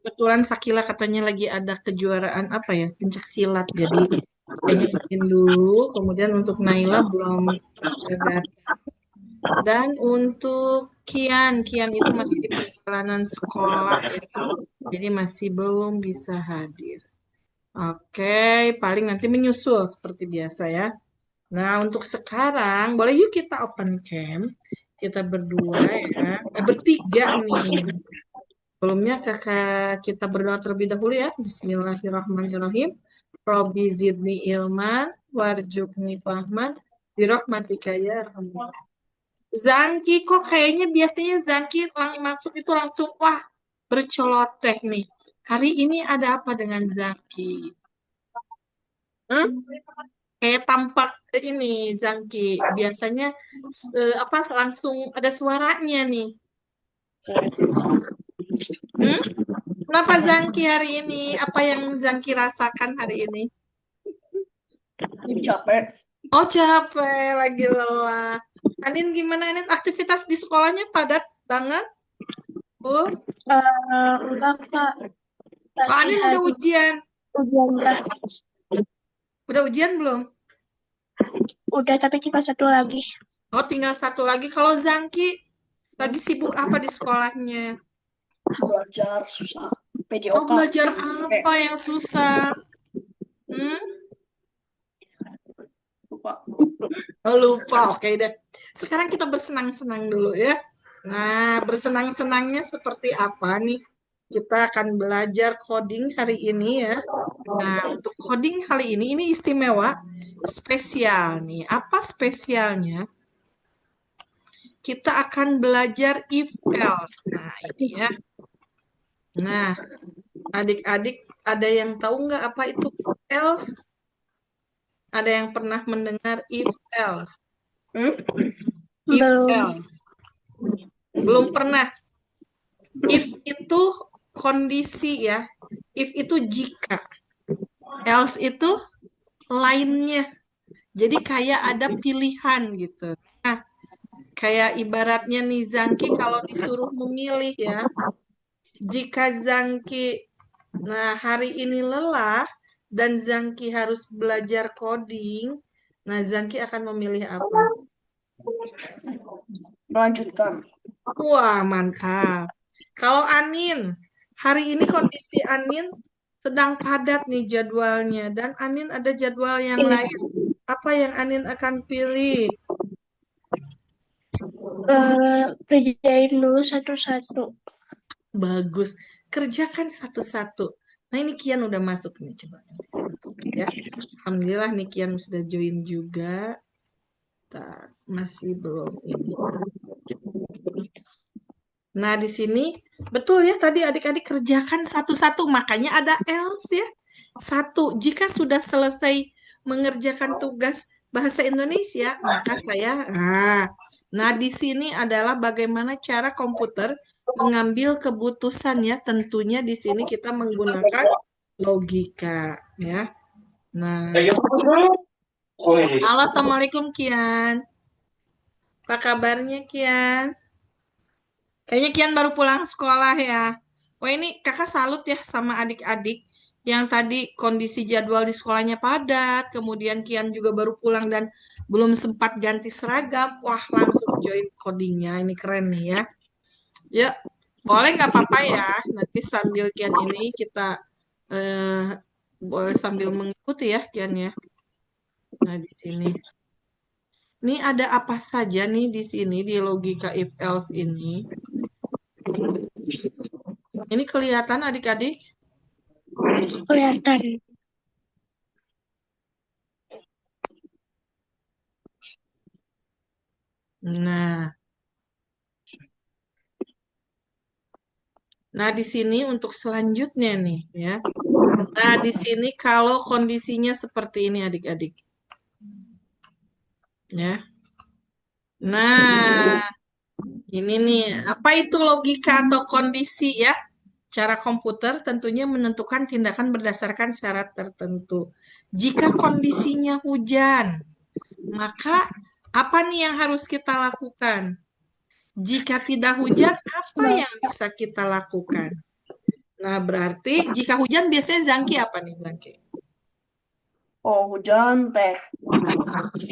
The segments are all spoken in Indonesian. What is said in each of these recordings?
kebetulan Sakila katanya lagi ada kejuaraan apa ya, pencak silat. Jadi kayaknya izin dulu. Kemudian untuk Naila belum datang. Dan untuk Kian itu masih di perjalanan sekolah ya. Jadi masih belum bisa hadir. Oke, paling nanti menyusul seperti biasa ya. Nah, untuk sekarang, boleh yuk kita open cam. Kita berdua ya. Bertiga nih. Sebelumnya kakak kita berdoa terlebih dahulu ya. Bismillahirrahmanirrahim. Robi zidni ilman, warjukni fahman, birahmatika ya Rahman. Zangki kok kayaknya biasanya Zangki masuk itu langsung wah berceloteh nih. Hari ini ada apa dengan Zangki? Hmm? Kayak tampak ini Zangki. Biasanya apa langsung ada suaranya nih. Hmm? Kenapa Zangki hari ini? Apa yang Zangki rasakan hari ini? Capek. Oh capek, lagi lelah. Anin gimana Anin? Aktivitas di sekolahnya padat banget? Oh, Enggak, Kak. oh Lagi Anin udah hari ujian. ujian gratis. Udah ujian belum? Udah, tapi tinggal satu lagi. Oh tinggal satu lagi. Kalau Zangki lagi sibuk apa di sekolahnya? Belajar susah. Oh PJOK. belajar apa yang susah? Hmm? Lupa. Oh lupa, oke deh. Sekarang kita bersenang-senang dulu ya. Nah, bersenang-senangnya seperti apa nih? Kita akan belajar coding hari ini ya. Nah, untuk coding kali ini istimewa, spesial nih. Apa spesialnya? Kita akan belajar if else. Nah, ini ya. Nah, adik-adik ada yang tahu nggak apa itu else? Ada yang pernah mendengar if else? Hmm? If Belum. else. Belum pernah. If itu kondisi ya. If itu jika. Else itu lainnya. Jadi kayak ada pilihan gitu. Nah, kayak ibaratnya nih Zangki kalau disuruh memilih ya. Jika Zangki hari ini lelah dan Zangki harus belajar coding, nah Zangki akan memilih apa? Melanjutkan. Wah, mantap. Kalau Anin, hari ini kondisi Anin sedang padat nih jadwalnya dan Anin ada jadwal yang Ini lain. Apa yang Anin akan pilih? kerjain dulu satu-satu. Bagus. Kerjakan satu-satu. Nah, ini Kian udah masuk nih. Coba nanti satu ya. Alhamdulillah nih Kian sudah join juga. Tak, masih belum ini. Nah, di sini betul ya tadi adik-adik kerjakan satu-satu, makanya ada else ya. Satu, jika sudah selesai mengerjakan tugas bahasa Indonesia, maka saya nah di sini adalah bagaimana cara komputer mengambil keputusan ya. Tentunya di sini kita menggunakan logika ya. Nah, halo Assalamualaikum Kian. Apa kabarnya Kian? Kayaknya Kian baru pulang sekolah ya. Wah ini kakak salut ya sama adik-adik yang tadi kondisi jadwal di sekolahnya padat, kemudian Kian juga baru pulang dan belum sempat ganti seragam. Wah langsung join codingnya, ini keren nih ya. Ya boleh nggak apa-apa ya, nanti sambil Kian ini kita eh, boleh sambil mengikuti ya Kian ya. Nah di sini. Ini ada apa saja nih di sini di logika if else ini? Ini kelihatan adik-adik? Kelihatan. Nah, nah di sini untuk selanjutnya nih ya. Nah, di sini kalau kondisinya seperti ini adik-adik ya. Nah, ini nih apa itu logika atau kondisi ya? Cara komputer tentunya menentukan tindakan berdasarkan syarat tertentu. Jika kondisinya hujan, maka apa nih yang harus kita lakukan? Jika tidak hujan, apa yang bisa kita lakukan? Nah, berarti jika hujan biasanya Zangki apa nih, Zangki? Oh, hujan teh.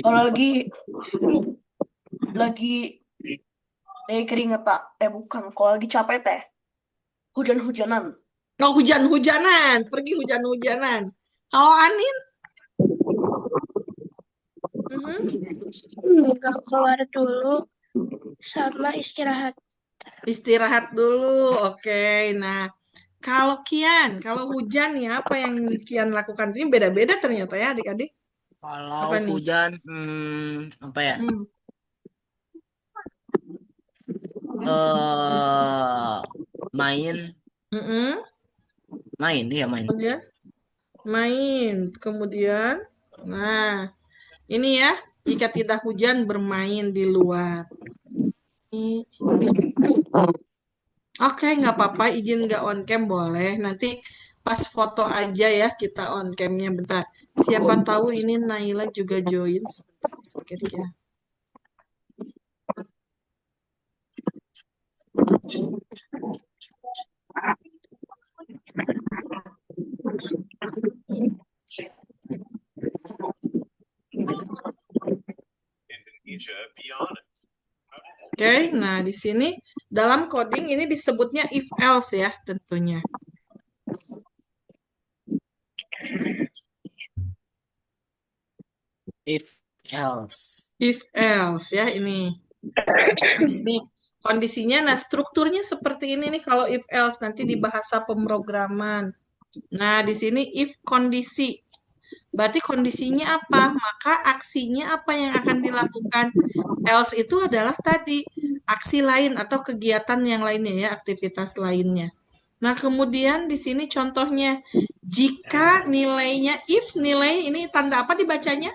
Kalau lagi keringet tak. Bukan. Kalau lagi capek teh. Hujan-hujanan. Oh, hujan-hujanan, pergi hujan-hujanan. Kalau Anin? Mhm. Nggak keluar dulu sama istirahat. Istirahat dulu, oke. Nah, kalau Kian, kalau hujan nih apa yang Kian lakukan? Ini beda-beda ternyata ya adik-adik. Kalau Apa nih? hujan, apa ya? Hmm. Eh, main, Mm-mm. iya main. Kemudian main. Kemudian, nah ini ya, jika tidak hujan bermain di luar. Hmm. Oke, nggak apa-apa, izin nggak on cam boleh. Nanti pas foto aja ya kita on camnya bentar. Siapa tahu ini Naila juga join sedikit ya. Oke, nah di sini dalam coding ini disebutnya if else ya tentunya. If else. If else ya ini. Nih, kondisinya, nah strukturnya seperti ini nih kalau if else nanti di bahasa pemrograman. Nah, di sini if kondisi. Berarti kondisinya apa? Maka aksinya apa yang akan dilakukan? Else itu adalah tadi aksi lain atau kegiatan yang lainnya ya, aktivitas lainnya. Nah, kemudian di sini contohnya jika nilainya if nilai ini tanda apa dibacanya?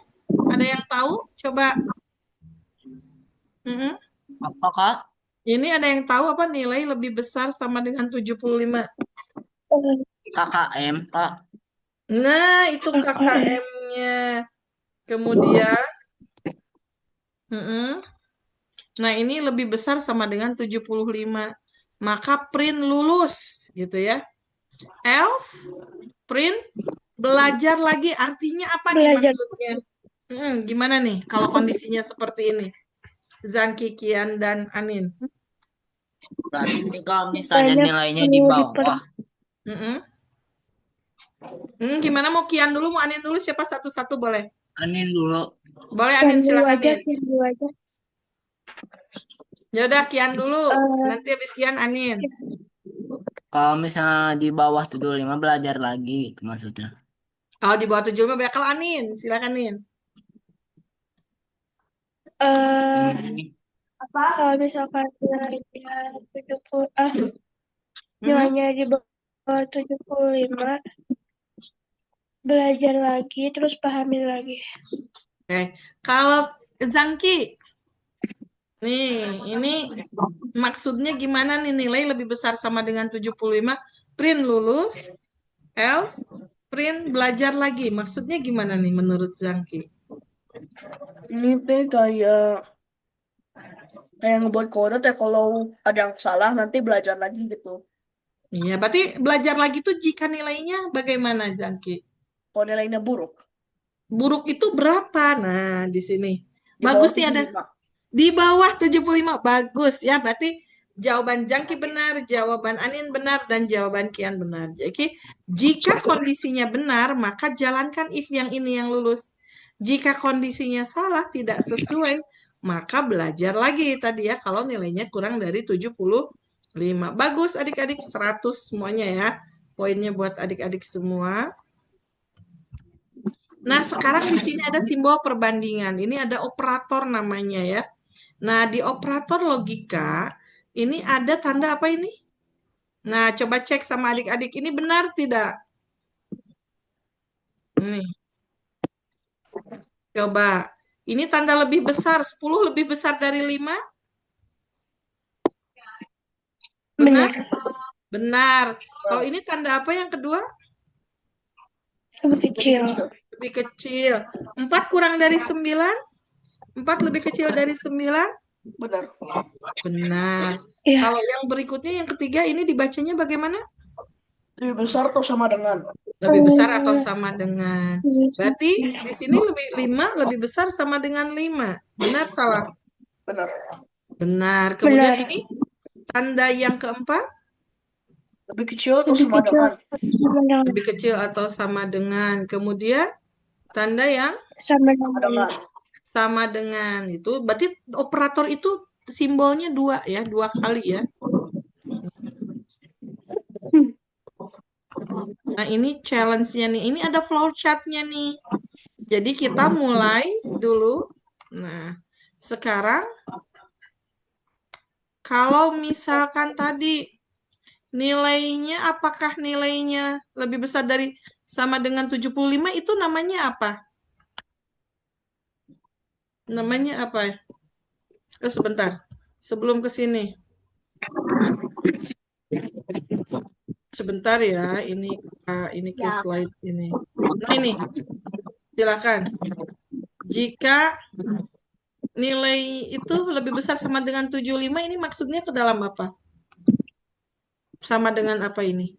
Ada yang tahu? Coba. Mm-mm. Apa Kak? Ini ada yang tahu apa nilai lebih besar sama dengan 75? KKM Kak. Nah, itu KKM-nya. Kemudian, mm-mm. Nah ini lebih besar sama dengan 75. Maka print lulus, gitu ya. Else, print belajar lagi. Artinya apa nih Belajar. maksudnya? Gimana nih kalau kondisinya seperti ini? Zangki, Kian, dan Anin. Berarti kalau misalnya Banyak nilainya di perlu bawah, Mm-mm. Gimana mau Kian dulu, mau Anin dulu? Siapa satu-satu boleh? Anin dulu. Boleh Kian Anin, dulu silakan aja, Anin. Kian dulu aja. Ya udah Kian dulu, Eh, nanti habis Kian Anin. Kalau misalnya di bawah 75 belajar lagi gitu maksudnya. Oh di bawah 75 bakal Anin, silakan Anin. eh, Ini kalau misalkan nilainya 70, Mhm. nilainya di bawah 75, belajar lagi, terus pahamin lagi. Oke, kalau Zangki, nih ini maksudnya gimana nih nilai lebih besar sama dengan 75, print lulus, else, print belajar lagi. Maksudnya gimana nih menurut Zangki? Ini teh kayak ngebuat kode teh kalau ada yang salah nanti belajar lagi gitu. Iya, berarti belajar lagi tuh jika nilainya bagaimana Zangki? Kalau nilainya buruk, Buruk itu berapa? Nah, di sini. di bawah Bagus nih ada 75. di bawah 75. Bagus ya, berarti jawaban Jangki benar, jawaban Anin benar, dan jawaban Kian benar. Jadi, jika kondisinya benar, maka jalankan if yang ini yang lulus. Jika kondisinya salah, tidak sesuai, maka belajar lagi tadi ya, kalau nilainya kurang dari 75. Bagus adik-adik, 100 semuanya ya. Poinnya buat adik-adik semua. Nah, sekarang di sini ada simbol perbandingan. Ini ada operator namanya ya. Nah, di operator logika, ini ada tanda apa ini? Nah, coba cek sama adik-adik, ini benar tidak? Nih, coba. Ini tanda lebih besar, 10 lebih besar dari 5? Benar? Benar. Benar. Kalau ini tanda apa yang kedua? Lebih kecil. Lebih kecil. 4 kurang dari 9? 4 lebih kecil dari 9? Benar. Benar. Iya. Kalau yang berikutnya, yang ketiga, ini dibacanya bagaimana? Lebih besar atau sama dengan? Lebih besar atau sama dengan. Berarti di sini 5 lebih besar sama dengan 5. Benar salah? Benar. Benar. Kemudian ini tanda yang keempat, Lebih kecil atau sama dengan? lebih kecil atau sama dengan. Kemudian tanda yang Sama dengan. sama dengan itu. Berarti operator itu simbolnya 2 ya, 2 kali ya. Nah, ini challenge-nya nih. Ini ada flowchart-nya nih. Jadi kita mulai dulu. Nah, sekarang kalau misalkan tadi nilainya, apakah nilainya lebih besar dari sama dengan 75, itu namanya apa? Namanya apa ya? Sebentar. Sebelum ke sini. Sebentar ya, ini ke Ya. slide ini. Nah, ini. Silakan. Jika nilai itu lebih besar sama dengan 75, ini maksudnya ke dalam apa? Sama dengan apa ini?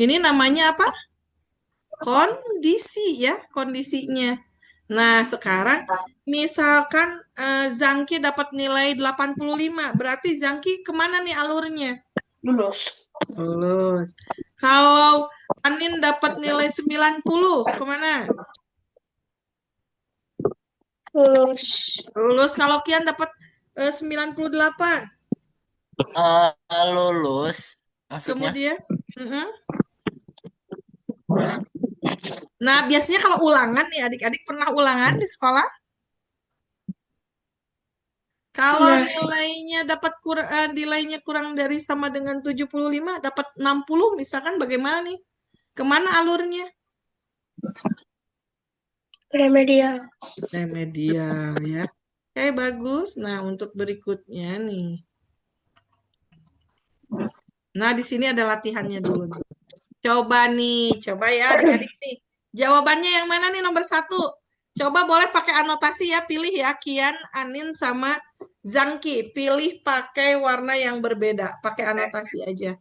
Ini namanya apa? Kondisi ya, kondisinya. Nah, sekarang misalkan Zangki dapat nilai 85, berarti Zangki kemana nih alurnya? Lulus. Lulus. Kalau Anin dapat nilai 90, kemana? Lulus. Lulus. Kalau Kian dapat 98, Lulus maksudnya. kemudian? Nah, biasanya kalau ulangan nih, adik-adik pernah ulangan di sekolah? Kalau nilainya kurang dari sama dengan 75, dapat 60 misalkan, bagaimana nih? Kemana alurnya? Remedial. Remedial ya. Oke, bagus. Nah, untuk berikutnya nih. Nah, di sini ada latihannya dulu nih. Coba ya adik-adik nih. Jawabannya yang mana nih nomor 1? Coba boleh pakai anotasi ya, pilih ya Kian, Anin, sama Zangki. Pilih pakai warna yang berbeda, pakai anotasi aja.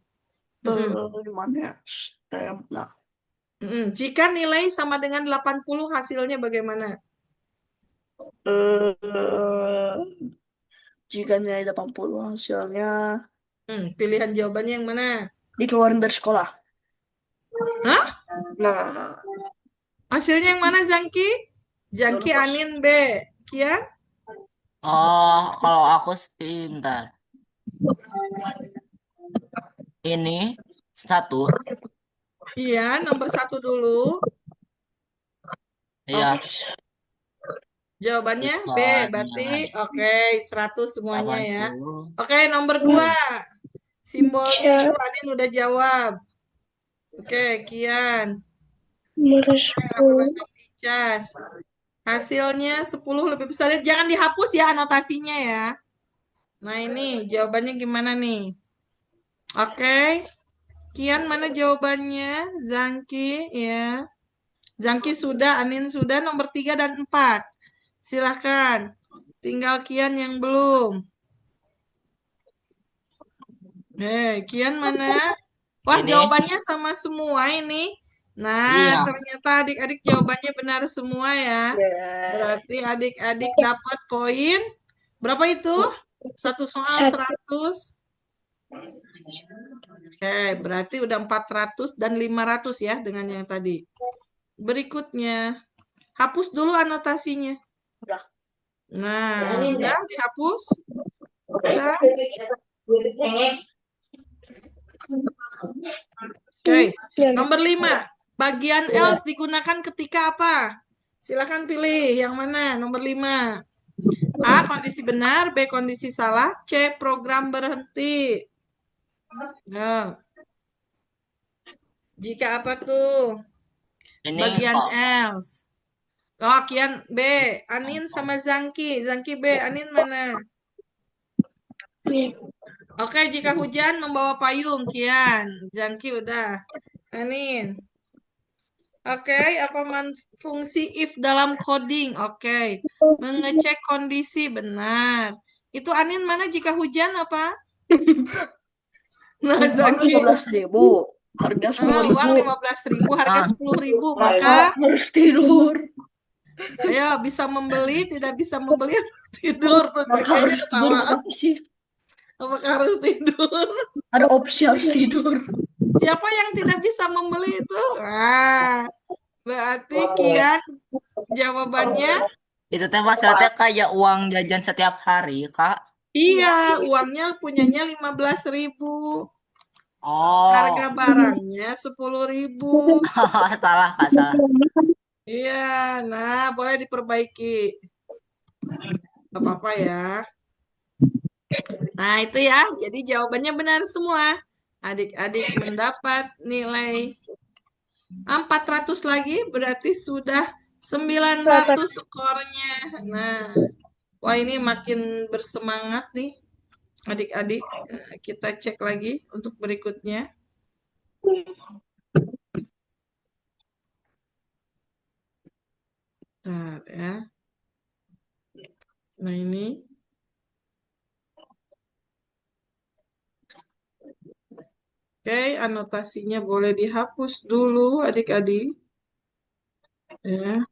Di mana? Stem. Nah. Jika nilai sama dengan 80, hasilnya bagaimana? Jika nilai 80 hasilnya Pilihan jawabannya yang mana? dikeluarin dari sekolah. Hah? Nah, Hasilnya yang mana, Zangki? Zangki, lulus. Anin, B. Kian? Oh, kalau aku sih, bentar. Ini 1. Iya, nomor 1 dulu. Iya. Jawabannya B, Dikeluarin berarti lagi. oke, 100 semuanya ya. 80. Oke, nomor 2. Simbolnya itu Anin udah jawab. Oke, Kian. Aku bantu dicas. Hasilnya 10 lebih besar. Jangan dihapus ya anotasinya ya. Nah, ini jawabannya gimana nih? Oke. Kian mana jawabannya? Zangki ya. Zangki sudah, Anin sudah, nomor 3 dan 4. Silahkan. Tinggal Kian yang belum. Kian mana? Wah, Ini. jawabannya sama semua ini. Nah, Iya. ternyata adik-adik jawabannya benar semua ya. Berarti adik-adik dapat poin. Berapa itu? Satu soal 100. Oke, berarti udah 400 dan 500 ya dengan yang tadi. Berikutnya, hapus dulu anotasinya. Udah. Nah, udah dihapus? Bisa? Oke, nomor 5. Bagian else digunakan ketika apa? Silakan pilih yang mana? Nomor 5. A, kondisi benar. B, kondisi salah. C, program berhenti. Nah. Jika apa tuh? Ini Bagian kok. else. Oh, Kian B. Anin sama Zangki. Zangki B. Anin mana? Oke, jika hujan membawa payung, Kian. Zangki udah. Anin. Oke, apa fungsi if dalam coding? Oke. Mengecek kondisi, benar. Itu Anin mana jika hujan apa? Nah, Uang Zaki. 15.000, harga 10.000, Uang 15.000, harga Ah, 10.000. maka Maka, harus tidur. ayo bisa membeli, tidak bisa membeli harus tidur. Tuh, Maka kayaknya harus tidur, ketawa. kenapa sih? Apakah harus tidur? Ada opsi harus tidur. Siapa yang tidak bisa membeli itu? Berarti Kian jawabannya itu teh maksudnya kayak uang jajan setiap hari, Kak. iya, uangnya punyanya 15.000. Harga Oh, barangnya 10.000. salah, Kak, salah. Iya, nah boleh diperbaiki. Gak apa-apa ya. Nah itu ya, jadi jawabannya benar semua. Adik-adik mendapat nilai 400 lagi, berarti sudah 900 skornya. Nah, wah ini makin bersemangat nih adik-adik. Kita cek lagi untuk berikutnya. Nah, ya. Nah ini. Oke, anotasinya boleh dihapus dulu adik-adik. Ya.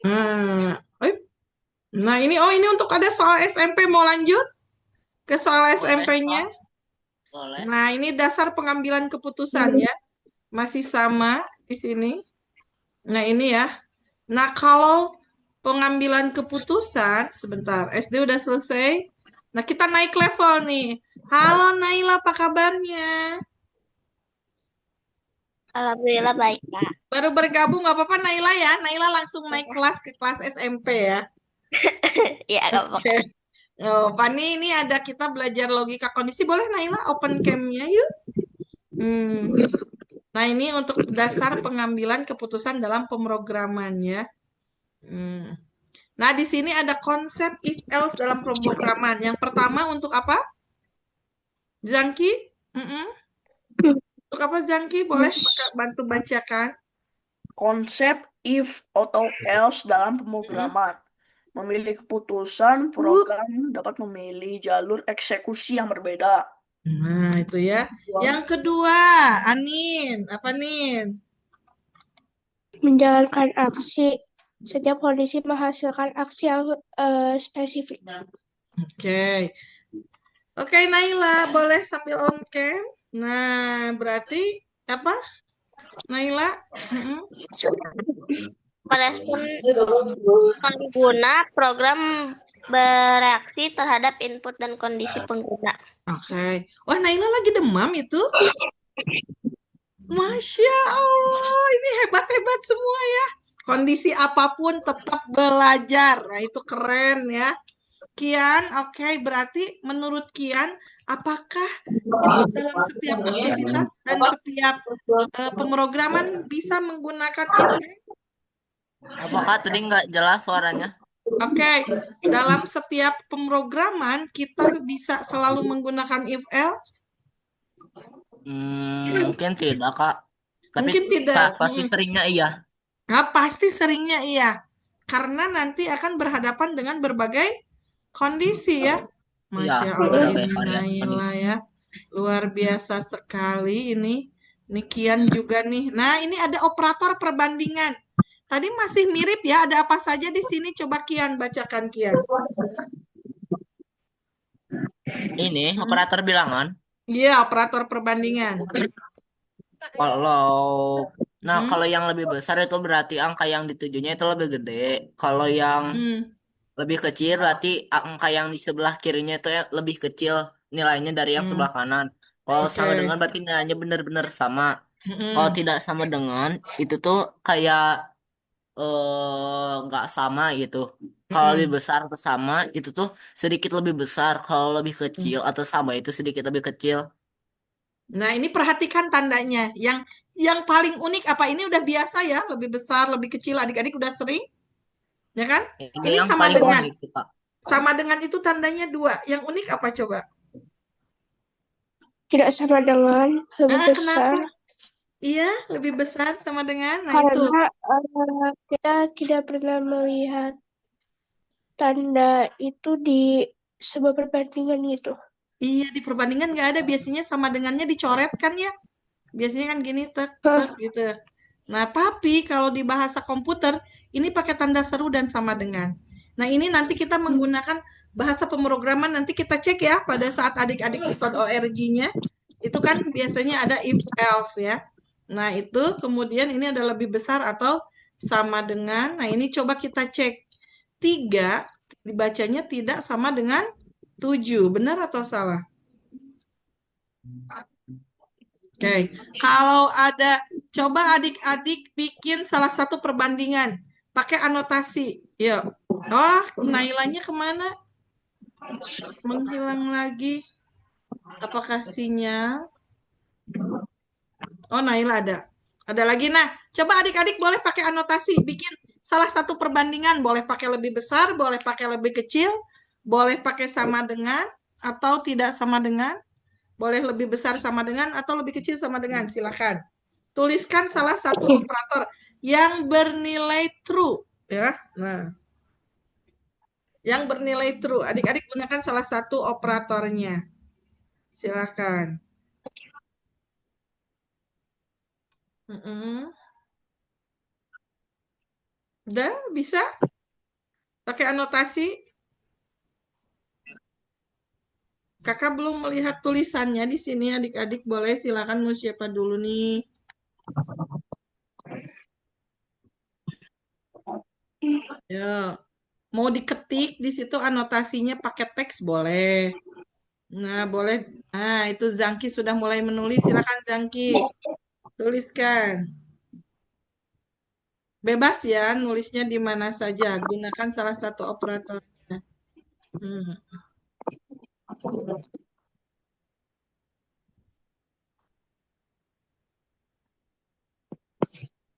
Nah, nah ini ini untuk ada soal SMP mau lanjut ke soal Boleh, SMP-nya. Kak. Boleh. Nah, ini dasar pengambilan keputusan ya. Masih sama di sini. Nah, ini ya. Nah, kalau pengambilan keputusan, sebentar, SD udah selesai. Nah, kita naik level nih. Halo Naila, apa kabarnya? Alhamdulillah baik, Kak. Baru bergabung, nggak apa-apa Naila ya. Naila langsung naik kelas ke kelas SMP ya. Ya, gak apa-apa. Oke. Oh, Pani, ini ada kita belajar logika kondisi. Boleh Naila open cam-nya yuk? Nah, ini untuk dasar pengambilan keputusan dalam pemrograman ya. Hmm. Nah, di sini ada konsep if else dalam pemrograman. Yang pertama untuk apa? Zangki? Mm-mm. Untuk apa Zangki? Boleh bantu bacakan? Konsep if atau else dalam pemrograman. Memilih keputusan, program dapat memilih jalur eksekusi yang berbeda. Nah, itu ya. Yang kedua, Anin. Apa Nin? Menjalankan aksi. Setiap kondisi menghasilkan aksi yang spesifik. Oke. Oke, Naila, boleh sambil on cam? Nah, berarti apa? Naila? Mm-mm. Merespon pengguna program bereaksi terhadap input dan kondisi pengguna. Oke. Wah, Naila lagi demam itu? Masya Allah, ini hebat-hebat semua ya. Kondisi apapun tetap belajar. Nah, itu keren ya. Kian, oke, berarti menurut Kian, apakah dalam setiap aktivitas dan setiap pemrograman bisa menggunakan if? Apakah tadi nggak jelas suaranya? Oke, dalam setiap pemrograman kita bisa selalu menggunakan if else? Mungkin tidak, Kak. Tapi Mungkin tidak. pasti seringnya iya. Nah, pasti seringnya iya. Karena nanti akan berhadapan dengan berbagai kondisi ya. Iya, Masya Allah berbagai ini Naila kondisi. ya. Luar biasa sekali ini. Ini Kian juga nih. Nah, ini ada operator perbandingan. Tadi masih mirip ya, ada apa saja di sini? Coba Kian bacakan Kian. Ini operator bilangan. Iya, operator perbandingan. Kalau Hmm. kalau yang lebih besar itu berarti angka yang ditujunya itu lebih gede. Kalau yang Hmm. lebih kecil berarti angka yang di sebelah kirinya itu lebih kecil nilainya dari yang sebelah kanan. Kalau sama Oke. dengan berarti nilainya benar-benar sama. Kalau Mm-mm. tidak sama dengan itu tuh kayak nggak sama gitu. Kalau lebih Mm-mm. besar atau sama itu tuh sedikit lebih besar. Kalau lebih kecil atau sama itu sedikit lebih kecil. Nah, ini perhatikan tandanya. Yang paling unik apa? Ini udah biasa ya, lebih besar, lebih kecil. Adik-adik udah sering, ya kan? Ini Ini yang sama paling dengan unik, Kak. itu tandanya dua. Yang unik apa coba? Tidak sama dengan lebih besar. Kenapa? Iya, lebih besar sama dengan. Nah, itu. Karena kita tidak pernah melihat tanda itu di sebuah perbandingan gitu. Iya, di perbandingan nggak ada. Biasanya sama dengannya dicoret kan ya. Biasanya kan gini, tek, tek, gitu. Nah, tapi kalau di bahasa komputer, ini pakai tanda seru dan sama dengan. Nah, ini nanti kita menggunakan bahasa pemrograman. Nanti kita cek ya pada saat adik-adik ikut ORG-nya. Itu kan biasanya ada if else ya. Nah, itu kemudian ini ada lebih besar atau sama dengan. Nah, ini coba kita cek. 3 dibacanya tidak sama dengan 7. Benar atau salah? Oke, kalau ada, coba adik-adik bikin salah satu perbandingan. Pakai anotasi. Yuk. Oh, Nailanya kemana? Menghilang lagi. Apakah sinyal? Oh, Naila ada. Ada lagi. Nah, coba adik-adik boleh pakai anotasi. Bikin salah satu perbandingan. Boleh pakai lebih besar, boleh pakai lebih kecil, boleh pakai sama dengan, atau tidak sama dengan. Boleh lebih besar sama dengan, atau lebih kecil sama dengan. Silakan. Tuliskan salah satu operator yang bernilai true. Ya, nah. Yang bernilai true. Adik-adik gunakan salah satu operatornya. Silakan. Udah bisa? Pakai anotasi? Kakak belum melihat tulisannya di sini, adik-adik boleh silakan, mau siapa dulu nih? Ya, mau diketik di situ anotasinya pakai teks boleh. Nah, boleh. Nah, itu Zangki sudah mulai menulis. Silakan Zangki, tuliskan. Bebas ya, nulisnya di mana saja. Gunakan salah satu operatornya.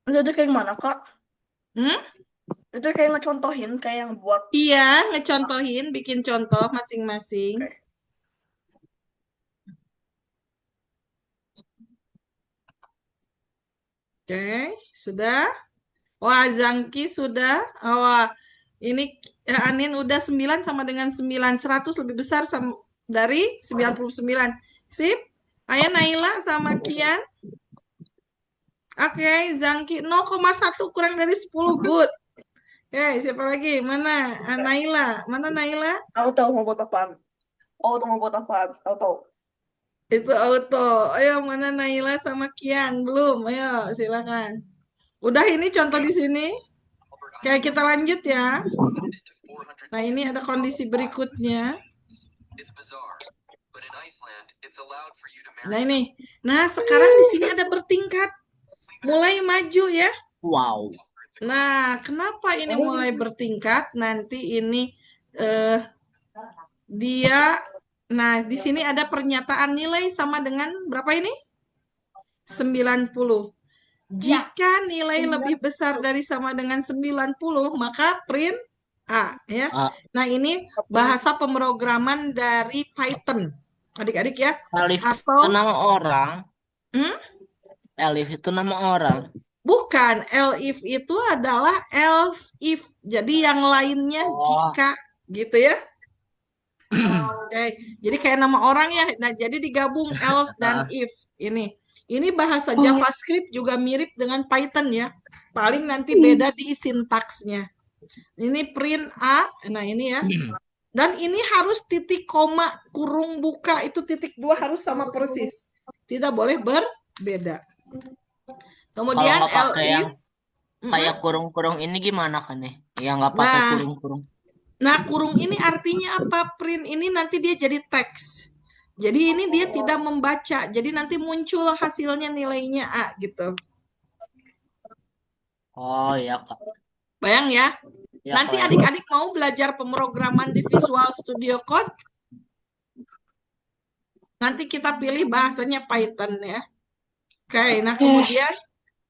Itu kayak gimana, Kak? Hmm? Itu kayak ngecontohin kayak yang buat. Iya, ngecontohin, bikin contoh masing-masing. Oke. Oke, sudah? Wah, Zangki sudah. Wah, ini Anin udah 9 sama dengan 9. 100 lebih besar dari 99. Sip. Ayo Naila sama Kian. Oke, Zangki 0,1 kurang dari 10. Good. Oke, siapa lagi? Mana? Naila. Mana Naila? Aku tahu mau buat apaan. Oh, tahu mau buat apaan. Aku tahu. Itu auto. Ayo, mana Naila sama Kian? Belum. Ayo, silakan. Udah ini contoh di sini. Oke, kita lanjut ya. Nah, ini ada kondisi berikutnya. Nah, ini. Nah, sekarang di sini ada bertingkat. Mulai maju ya. Wow. Nah, kenapa ini mulai bertingkat? Nanti ini dia, nah di sini ada pernyataan nilai sama dengan berapa ini? 90. Jika nilai lebih besar dari sama dengan 90, maka print A ya. Nah, ini bahasa pemrograman dari Python. Adik-adik ya. Elif Atau itu nama orang. Hmm? Elif itu nama orang. Bukan, elif itu adalah else if. Jadi yang lainnya jika gitu ya. Oke, jadi kayak nama orang ya. Nah, jadi digabung else dan if ini. Ini bahasa JavaScript juga mirip dengan Python ya. Paling nanti beda di sintaksnya. Ini print A, nah ini ya. Dan ini harus titik koma, kurung buka, itu titik 2 harus sama persis. Tidak boleh berbeda. Kemudian Kalau nggak pakai elif yang kayak kurung-kurung ini gimana kan nih? Yang nggak pakai Nah. kurung-kurung. Nah, kurung ini artinya apa? Print ini nanti dia jadi teks. Jadi ini dia tidak membaca. Jadi nanti muncul hasilnya nilainya A gitu. Oh iya, Kak. Bayang ya? Ya, Nanti Kak. adik-adik mau belajar pemrograman di Visual Studio Code. Nanti kita pilih bahasanya Python ya. Oke, nah kemudian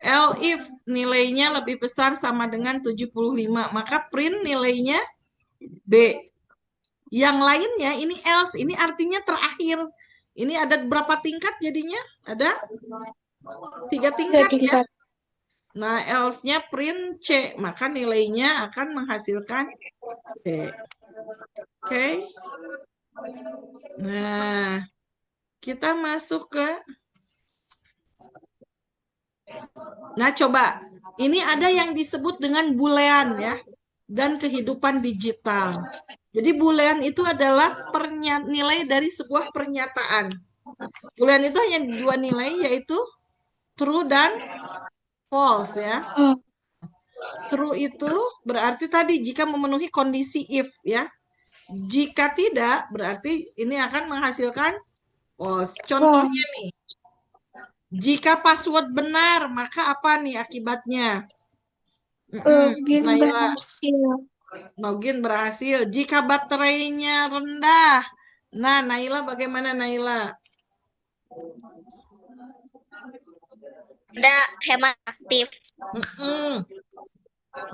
elif nilainya lebih besar sama dengan 75. Maka print nilainya B. Yang lainnya ini else, ini artinya terakhir. Ini ada berapa tingkat jadinya? Ada Tiga 3 tingkat ya. tingkat. Nah, else-nya print C, maka nilainya akan menghasilkan C. Oke. Nah, kita masuk ke Nah, coba. Ini ada yang disebut dengan boolean ya dan kehidupan digital. Jadi boolean itu adalah nilai dari sebuah pernyataan. Boolean itu hanya dua nilai, yaitu true dan false ya. Oh, True itu berarti tadi jika memenuhi kondisi if ya. Jika tidak, berarti ini akan menghasilkan false. Contohnya nih, jika password benar, maka apa nih akibatnya? login Naila, berhasil. login berhasil. Jika baterainya rendah, nah Naila bagaimana Naila? Ada hemat aktif.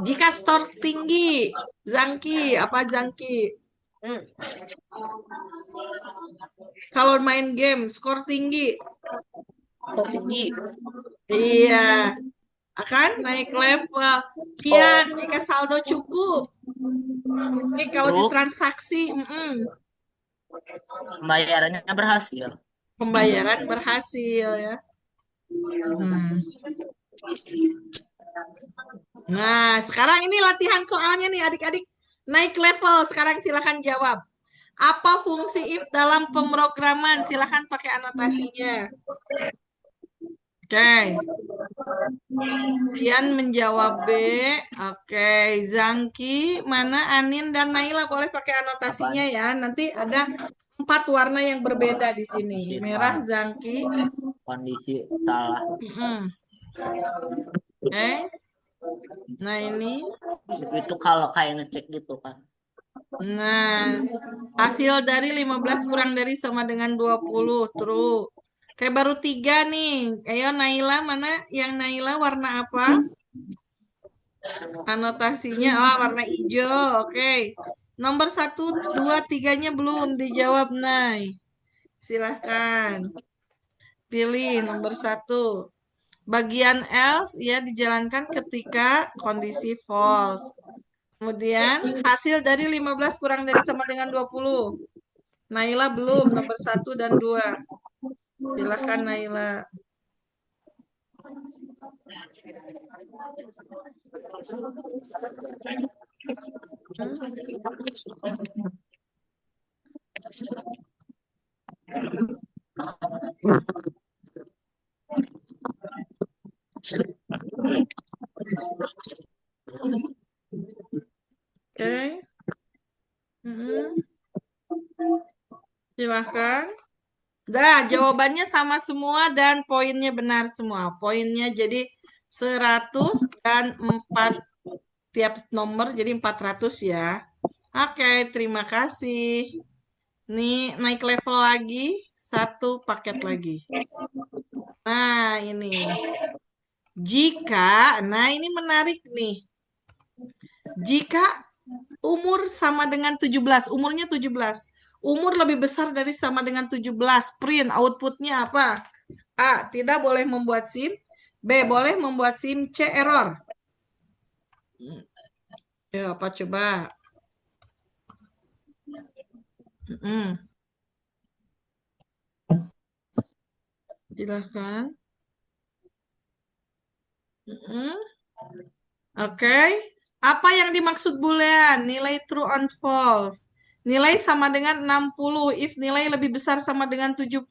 Jika store tinggi, Zangki, apa Zangki? Kalau main game, skor tinggi. Tinggi. Iya, akan naik level. Kian, jika saldo cukup. Ini kalau True. ditransaksi, Pembayarannya berhasil. pembayaran berhasil ya. Nah, sekarang ini latihan soalnya nih adik-adik. Naik level, sekarang silakan jawab. Apa fungsi if dalam pemrograman? Silakan pakai anotasinya. Oke. Kian menjawab B. Oke, Zangki, mana Anin dan Naila boleh pakai anotasinya ya. Nanti ada 4 warna yang berbeda di sini. Merah Zangki. Kondisi salah. Oke. Nah ini. Itu kalau kayak ngecek gitu kan. Nah, hasil dari 15 kurang dari sama dengan 20. True. Kayak baru 3 nih. Ayo Naila, mana yang Naila warna apa? Anotasinya, warna hijau. Oke. Nomor 1, 2, 3-nya belum dijawab, Nay. Silahkan. Pilih nomor 1. Bagian else ya dijalankan ketika kondisi false. Kemudian hasil dari 15 kurang dari sama dengan 20. Naila belum, nomor 1 dan 2. Silahkan Naila. Oke. Silahkan. Dah, jawabannya sama semua dan poinnya benar semua. Poinnya jadi 100 dan 4 tiap nomor jadi 400 ya. Oke, terima kasih. Nih, naik level lagi, 1 paket lagi. Nah, ini. Nah ini menarik nih. Jika umur sama dengan 17, umurnya 17. Umur lebih besar dari sama dengan 17. Print, outputnya apa? A, tidak boleh membuat SIM. B, boleh membuat SIM. C, error. Ya, apa coba? Silahkan. Oke. Apa yang dimaksud boolean? Nilai true and false. Nilai sama dengan 60. If nilai lebih besar sama dengan 75,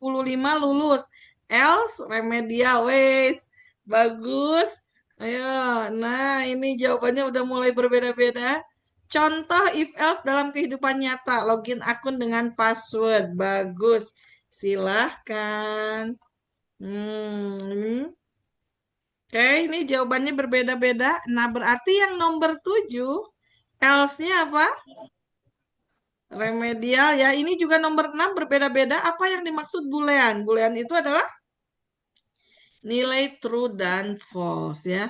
lulus. Else, remedial. Wes, bagus. Ayo, nah ini jawabannya udah mulai berbeda-beda. Contoh if else dalam kehidupan nyata. Login akun dengan password. Bagus. Silahkan. Oke, ini jawabannya berbeda-beda. Nah, berarti yang nomor 7, else-nya apa? Remedial ya. Ini juga nomor 6 berbeda-beda. Apa yang dimaksud boolean? Boolean itu adalah nilai true dan false ya.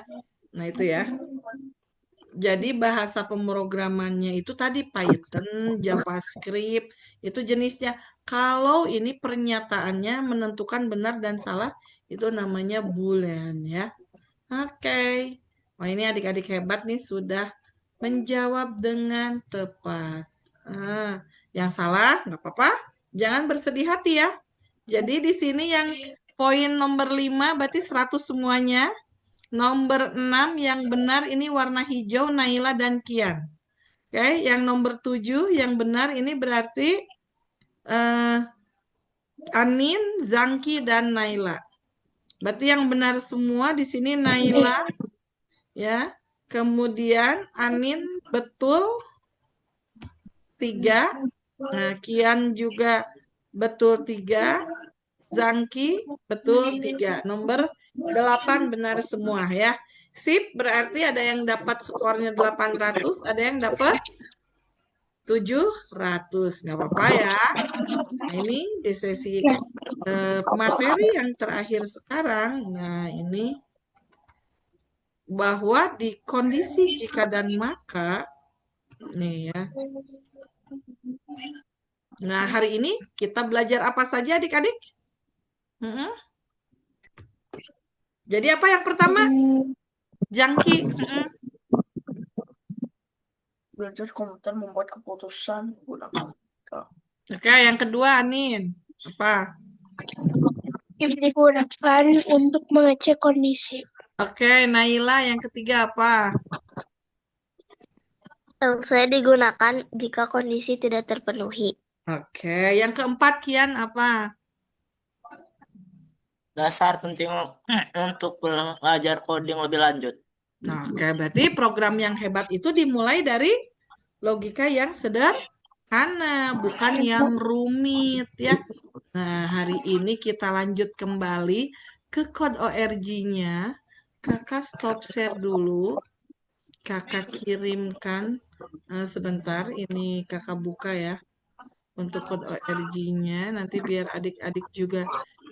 Nah, itu ya. Jadi bahasa pemrogramannya itu tadi Python, JavaScript, itu jenisnya. Kalau ini pernyataannya menentukan benar dan salah, itu namanya Boolean ya. Oke. Wah, ini adik-adik hebat nih sudah menjawab dengan tepat. Yang salah nggak apa-apa. Jangan bersedih hati ya. Jadi di sini yang poin nomor 5 berarti 100 semuanya. Nomor 6 yang benar ini warna hijau Naila dan Kian. Oke, yang nomor 7 yang benar ini berarti Anin, Zangki, dan Naila. Berarti yang benar semua di sini Naila, ya. Kemudian Anin betul 3. Nah, Kian juga betul 3. Zangki betul 3. Nomor 8 benar semua ya. Sip, berarti ada yang dapat skornya 800, ada yang dapat 700. Nggak apa-apa ya. Nah, ini di sesi materi yang terakhir sekarang. Nah, ini bahwa di kondisi jika dan maka, nih ya. Nah, hari ini kita belajar apa saja adik-adik? Jadi apa yang pertama? Jangki. Belajar komputer membuat keputusan gunakan. Oke, yang kedua Anin. Apa? If digunakan untuk mengecek kondisi. Oke, Naila yang ketiga apa? Saya digunakan jika kondisi tidak terpenuhi. Oke, yang keempat Kian apa? Dasar penting untuk belajar coding lebih lanjut. Nah, oke, berarti program yang hebat itu dimulai dari logika yang sederhana, bukan yang rumit ya. Nah, hari ini kita lanjut kembali ke kode ORG-nya. Kakak stop share dulu. Kakak kirimkan sebentar, ini kakak buka ya untuk kode ORG-nya. Nanti biar adik-adik juga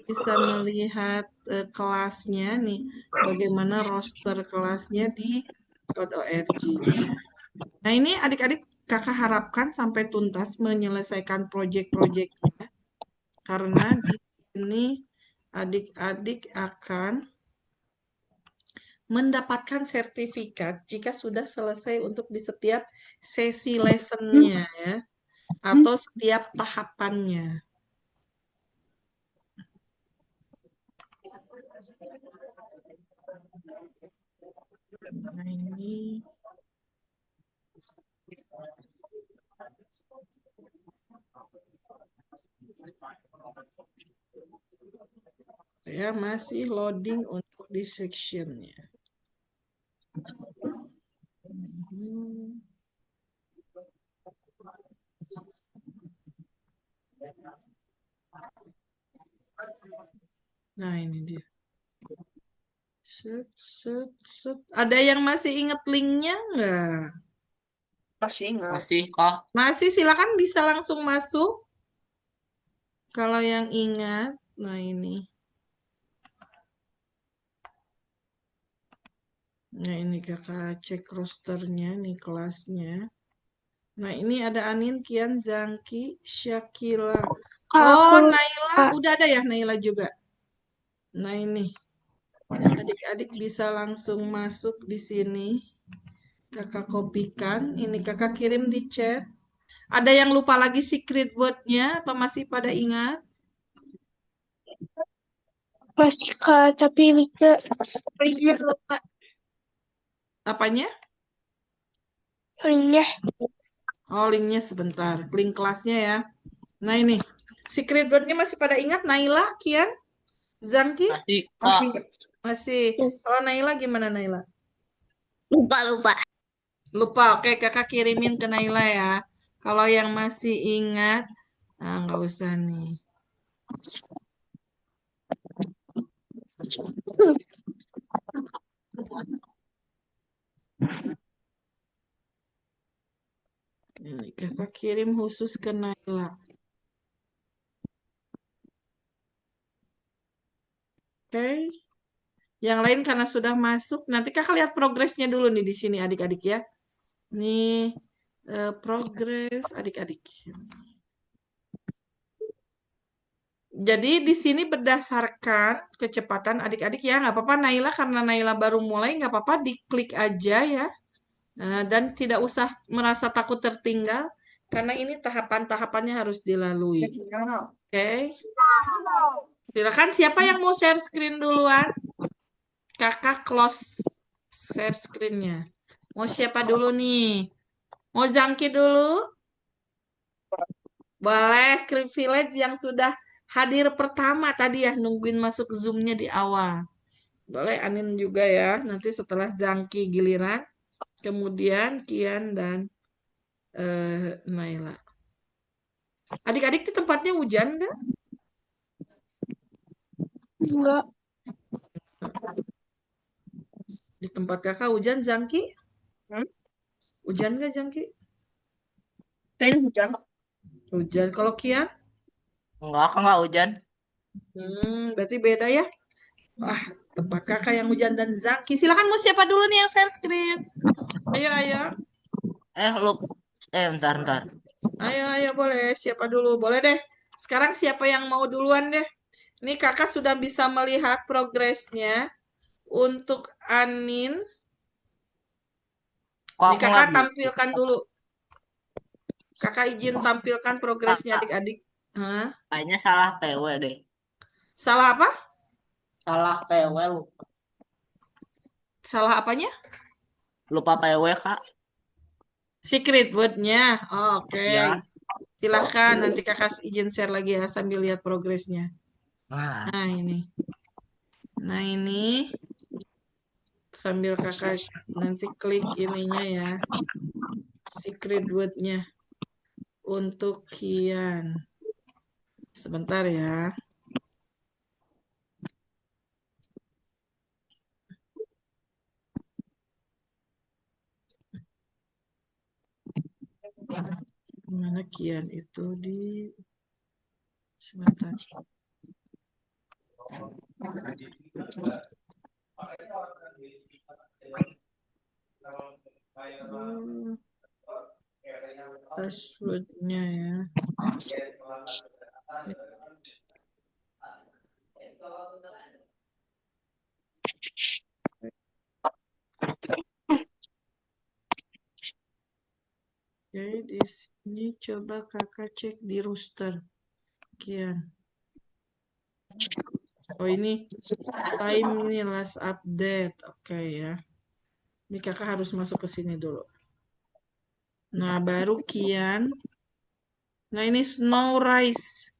bisa melihat kelasnya nih, bagaimana roster kelasnya di kode ORG-nya. Nah, ini adik-adik kakak harapkan sampai tuntas menyelesaikan proyek-proyeknya, karena di sini adik-adik akan mendapatkan sertifikat jika sudah selesai untuk di setiap sesi lessonnya ya, atau setiap tahapannya. Nah, ini saya masih loading untuk di sectionnya. Nah, ini dia. Ada yang masih inget linknya nggak? Masih ingat. Masih kok. Masih, silakan bisa langsung masuk. Kalau yang ingat, nah ini. Nah, ini kakak cek rosternya, nih kelasnya. Nah, ini ada Anin, Kian, Zangki, Syakila. Oh, Naila, udah ada ya Naila juga. Nah, ini. Adik-adik bisa langsung masuk di sini. Kakak kopikan, ini kakak kirim di chat. Ada yang lupa lagi secret word-nya atau masih pada ingat? Masih Kak, tapi linknya lupa. Apanya? Linknya. Oh, linknya sebentar. Link kelasnya ya. Nah, ini. Secret word-nya masih pada ingat? Naila, Kian, Zangki? Masih kok. Masih ingat. Masih. Kalau Naila gimana Naila? Lupa. Lupa. Oke, kakak kirimin ke Naila ya. Kalau yang masih ingat, nggak usah nih. Ini kakak kirim khusus ke Naila. Oke. Yang lain karena sudah masuk, nanti kakak lihat progresnya dulu nih di sini adik-adik ya. Nih, progres adik-adik. Jadi di sini berdasarkan kecepatan adik-adik ya, nggak apa-apa Naila karena Naila baru mulai nggak apa-apa diklik aja ya. Dan tidak usah merasa takut tertinggal karena ini tahapan-tahapannya harus dilalui. Oke. Silakan siapa yang mau share screen duluan? Kakak close share screen-nya. Mau siapa dulu nih? Mau Zangki dulu? Boleh privilege yang sudah hadir pertama tadi ya, nungguin masuk Zoom-nya di awal. Boleh Anin juga ya, nanti setelah Zangki giliran, kemudian Kian dan Naila. Adik-adik di tempatnya hujan nggak? Enggak. Di tempat kakak hujan, Zangki? Hmm? Hujan nggak, Zangki? Kayaknya hujan. Hujan. Kalau Kian? Enggak, nggak hujan. Berarti beda ya? Wah, tempat kakak yang hujan dan Zaki. Silakan mau siapa dulu nih yang share screen? Ayo, ayo. Lu. Bentar. Ayo, boleh. Siapa dulu? Boleh deh. Sekarang siapa yang mau duluan deh? Ini kakak sudah bisa melihat progresnya untuk Anin. Kok Ini aku kakak nggak bisa? tampilkan dulu. Kakak izin tampilkan progresnya Kak, adik-adik. Hah? kayaknya salah PW deh. Salah apa? Salah PW, lupa. Salah apanya? Lupa PW, Kak. Secret word-nya. Oke. Ya. Silahkan nanti kakak izin share lagi ya sambil lihat progresnya. Nah, Nah ini sambil kakak nanti klik ininya ya, secret word-nya untuk Kian. Sebentar ya. Mana Kian itu di sebentar. Password-nya ya. Oke, di sini coba kakak cek di roster Kian. Oh ini time ini last update. Oke ya. Ini kakak harus masuk ke sini dulu. Nah, baru Kian. Nah, ini Snow Rise.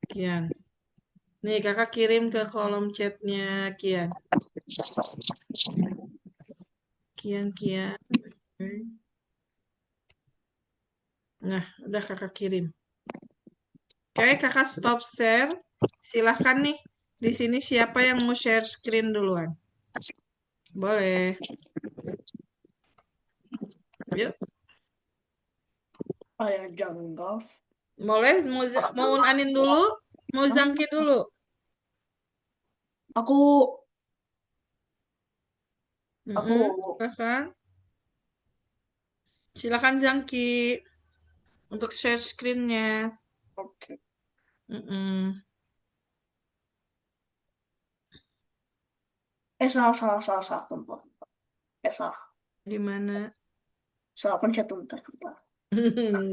Kian. Nih, kakak kirim ke kolom chatnya Kian. Kian. Oke. Nah, udah kakak kirim. Oke, kakak stop share. Silahkan nih. Di sini siapa yang mau share screen duluan? Boleh. Yuk. Kayak janggal. Boleh. Mau Anin dulu? Mau Zangki dulu? Aku Silakan. Silakan Zangki. Untuk share screen-nya. oke. Salah tempat. Salah. Di mana? Salah pencet bentar.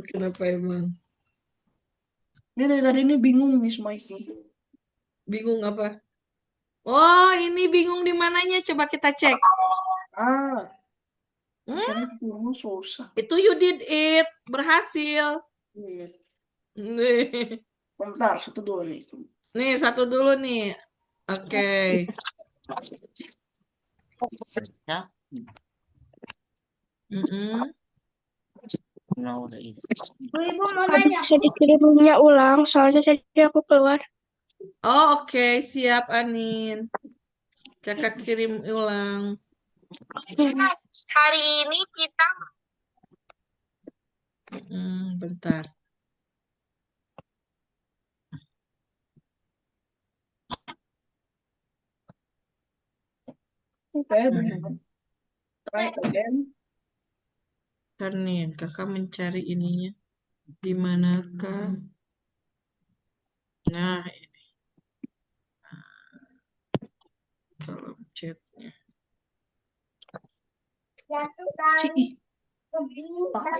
Kenapa emang? Dia dari tadi ini bingung nih Smikey. Bingung apa? Oh, ini bingung di mananya? Coba kita cek. Caranya bingung susah. Itu you did it. Berhasil. Iya. Nih, Bentar, satu dulu nih. satu dulu nih. Oke. ya. Nah, udah itu. Ibu mau Tadi bisa dikirimnya ulang, soalnya tadi aku keluar. Oh, oke. Siap, Anin. Kakak kirim ulang. Hari ini kita Bentar. Okay, try again. Kan nih, kakak mencari ininya. Di manakah? Nah, kalau chatnya. Cih, apa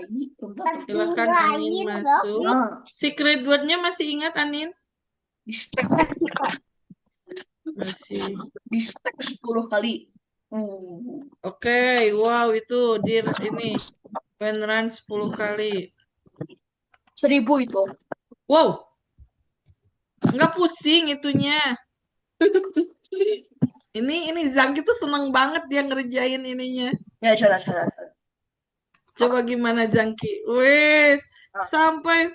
ini? Bentar, bentar. Silakan Anin masuk. Nah, Secret word-nya masih ingat Anin? di stack, Masih. di stack 10 kali. Oke, wow itu ini when run 10 kali. 1000 itu. Wow, nggak pusing itunya. Ini Zangki tuh seneng banget dia ngerjain ininya. Ya, cara. Coba gimana Zangki? Wes, sampai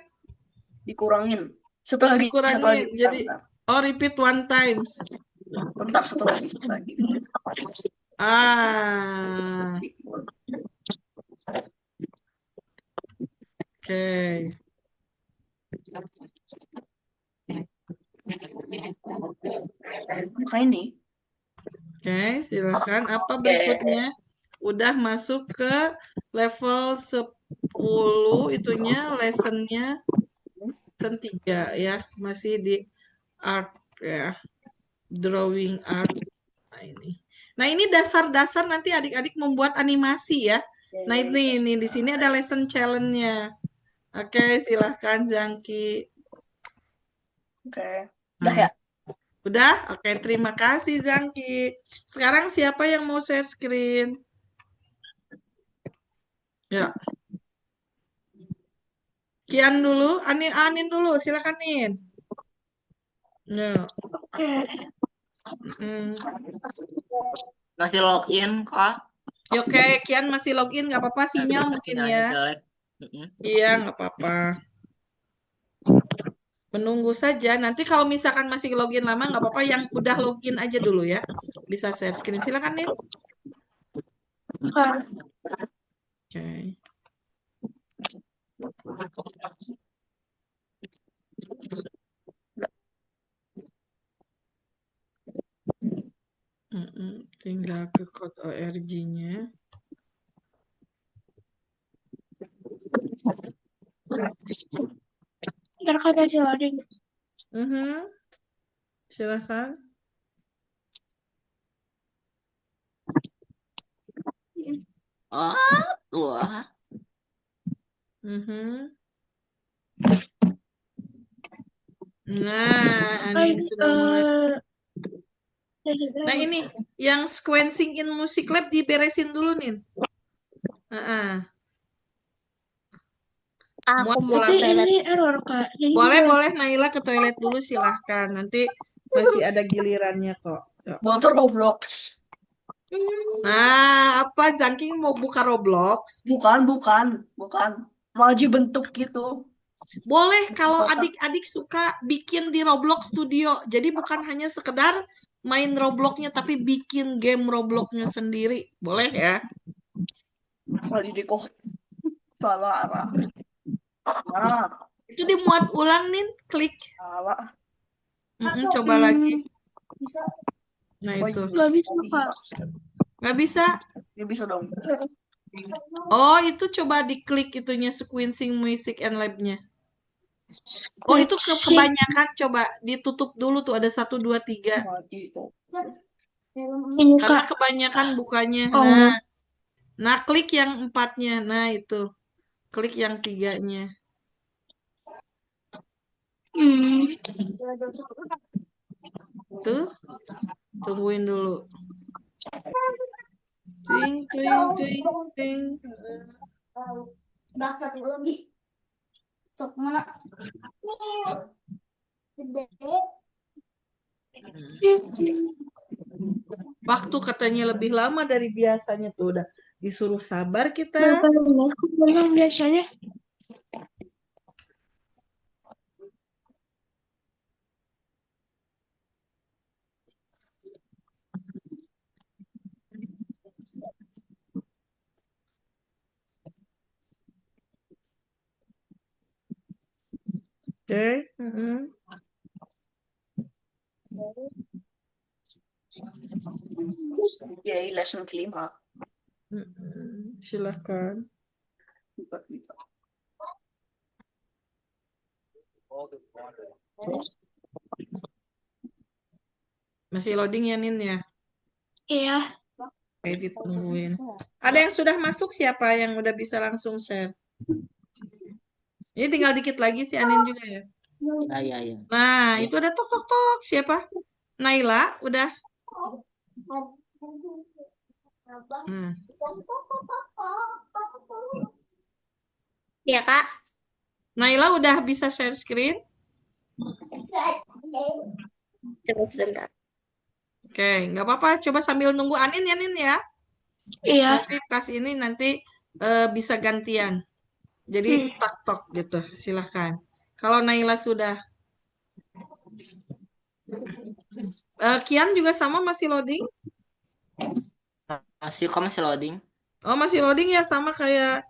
Dikurangin. Satu lagi, satu lagi. dikurangin. Bentar, Jadi, bentar. repeat one times. Bentar, satu lagi. Ah, oke. Maka ini. Oke, silakan. Apa Oke. berikutnya? Udah masuk ke level 10 itunya, lessonnya. Lesson 3 ya. Masih di art ya. Drawing art. Nah, ini dasar-dasar nanti adik-adik membuat animasi ya. Nah, ini di sini ada lesson challenge-nya. Oke, silahkan Zangki. Oke. Udah ya? Udah? Oke, terima kasih Zangki. Sekarang siapa yang mau share screen? Ya. Kian dulu, Anin dulu, silakan Nin. Ya. Masih login, Kak? Ya, oke, Kian masih login, nggak apa-apa sinyal mungkin Sinyalnya ya. jelek. Iya, nggak apa-apa. Menunggu saja. Nanti kalau misalkan masih login lama, nggak apa-apa. Yang udah login aja dulu ya. Bisa share screen. Silakan Nin. Oke. Tinggal ke code ORG-nya. Ntar kan masih loading. Silakan. Wah. Nah, Anin sudah mulai. Nah, ini yang sequencing in Music Lab diberesin dulu, Nin. Aku mau Tapi ke toilet. ini error, Kak. Jadi Boleh Naila ke toilet dulu silahkan. Nanti masih ada gilirannya kok. Yuk. Motor Roblox. Nah, apa Zangking mau buka Roblox? Bukan. Maji bentuk gitu. Boleh kalau adik-adik suka bikin di Roblox Studio. Jadi bukan hanya sekedar main Robloxnya, tapi bikin game Robloxnya sendiri. Boleh ya? Maji di kok. Salah arah. Nah, Itu dimuat ulang, Nin. Klik. salah. Coba lagi. Bisa. Nah, Oh, itu. nggak bisa, Kak. Nggak bisa? Ya bisa dong. Oh, itu coba diklik itunya sequencing music and lab-nya. Oh, itu kebanyakan. Coba ditutup dulu tuh. Ada 1, 2, 3. Maji itu. Ini, Karena Kak. kebanyakan bukanya. Oh. Nah, klik yang 4-nya. Nah, itu. Klik yang 3-nya. Tuh. Tungguin dulu. Ting, ting, ting, ting. Satu lagi. Sok mana? Waktu katanya lebih lama dari biasanya tuh. Udah disuruh sabar kita. Memang biasanya. Oke. Jadi lesson kelima. Silahkan. Bisa. Masih loading ya, Nin ya? Iya. Edit nungguin. Ada yang sudah masuk siapa yang udah bisa langsung share? Ini tinggal dikit lagi si Anin juga ya. Ya. Nah, itu ada tok tok tok. Siapa? Naila, udah. Hmm. Ya, Kak. Naila udah bisa share screen? Coba sebentar. Oke, nggak apa-apa. Coba sambil nunggu Anin ya, Nin ya. Iya. Nanti pas ini bisa gantian. Jadi tak tok gitu. Silahkan. Kalau Naila sudah. Kian juga sama masih loading? Masih loading. Oh, masih loading ya sama kayak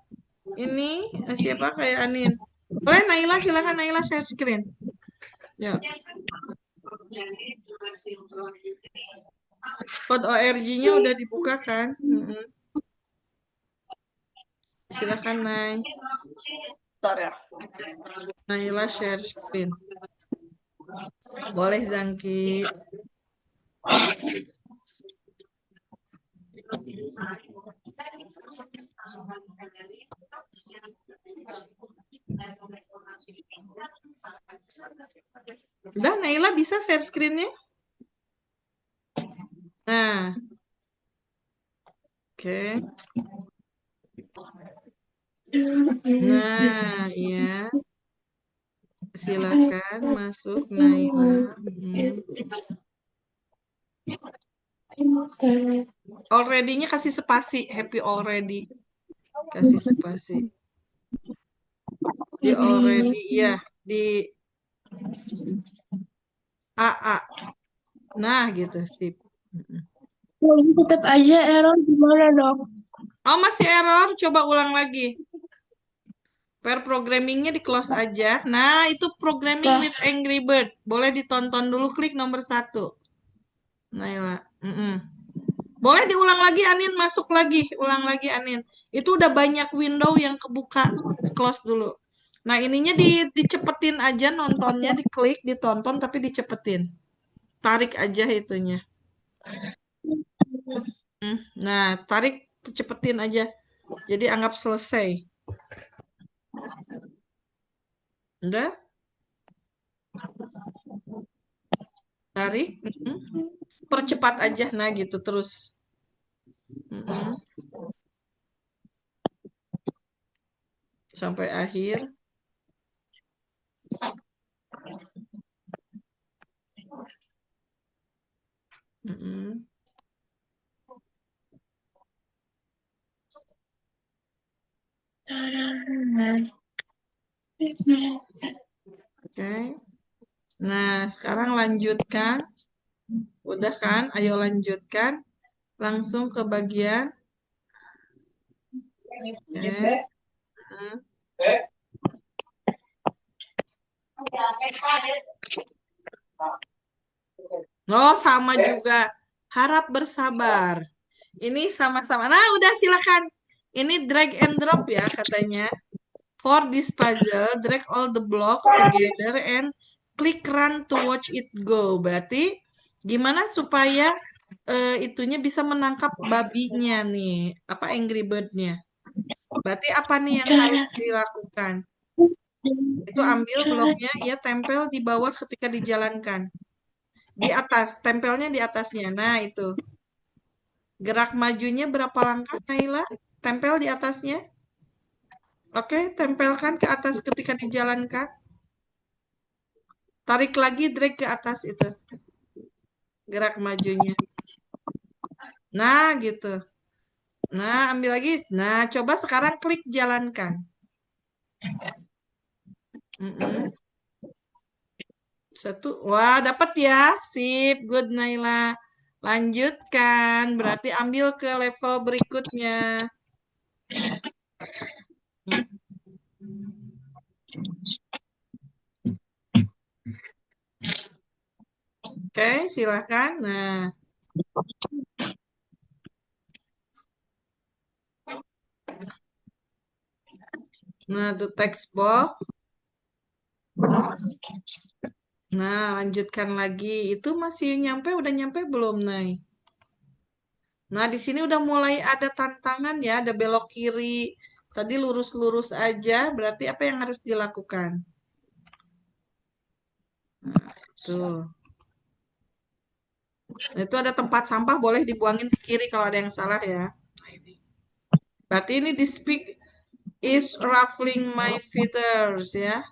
ini. Siapa? Kayak Anin. Boleh Naila, silakan Naila share screen. Ya. Code ORG-nya udah dibuka kan? Silakan Nay. Bentar ya. Naila share screen. Boleh Zangki. Udah Naila bisa share screen-nya? Nah. Oke. Nah, ya. Silakan masuk Naila. Already-nya kasih spasi, happy already. Kasih spasi. Di already ya, di AA. Nah, gitu, tip. Ini tetap aja error gimana dong? Oh, masih error, coba ulang lagi. Pair programmingnya di close aja. Nah, itu programming with Angry Bird. Boleh ditonton dulu, klik nomor 1. Naila. Boleh diulang lagi, Anin. Masuk lagi. Ulang lagi, Anin. Itu udah banyak window yang kebuka. Close dulu. Nah, ininya dicepetin aja nontonnya. Diklik, ditonton, tapi dicepetin. Tarik aja itunya. Nah, tarik, cepetin aja. Jadi anggap selesai. Udah? Tarik. Percepat aja. Nah, gitu terus. Sampai akhir. Oke. Nah, sekarang lanjutkan. Udah kan? Ayo lanjutkan. Langsung ke bagian. Oke. Oh, sama juga. Harap bersabar. Ini sama-sama. Nah, udah silakan. Ini drag and drop ya katanya. For this puzzle, drag all the blocks together and click run to watch it go. Berarti gimana supaya itunya bisa menangkap babinya nih, apa Angry Bird-nya. Berarti apa nih yang harus dilakukan? Itu ambil bloknya, ya tempel di bawah ketika dijalankan. Di atas, tempelnya di atasnya. Nah, itu. Gerak majunya berapa langkah, Naila? Tempel di atasnya. Oke, tempelkan ke atas ketika dijalankan. Tarik lagi, drag ke atas itu. Gerak majunya. Nah, gitu. Nah, ambil lagi. Nah, coba sekarang klik jalankan. Satu. Wah, dapat ya. Sip, good Naila. Lanjutkan. Berarti ambil ke level berikutnya. Oke, silakan. Nah. Nah, tuh text box. Nah, lanjutkan lagi. Itu masih nyampe, udah nyampe belum, Nay? Nah, di sini udah mulai ada tantangan ya, ada belok kiri. Tadi lurus-lurus aja, berarti apa yang harus dilakukan? Nah, tuh. Nah, itu ada tempat sampah, boleh dibuangin ke kiri kalau ada yang salah ya. Nah, ini. Berarti ini di speak is ruffling my feathers ya.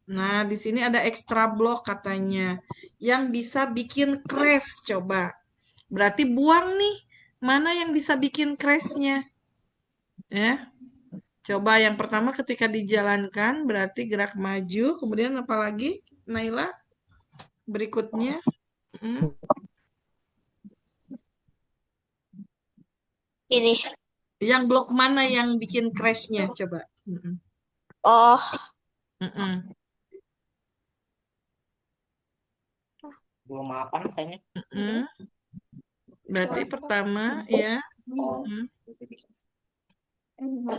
Nah, di sini ada extra block katanya yang bisa bikin crash coba. Berarti buang nih. Mana yang bisa bikin crashnya? Ya. Coba yang pertama ketika dijalankan berarti gerak maju. Kemudian apa lagi, Naila? Berikutnya. Mm, Ini. Yang blok mana yang bikin crashnya? Coba. Oh, Mm-mm. Belum makan kayaknya. Mm-mm. Berarti pertama ya. Oh, Mm. apa?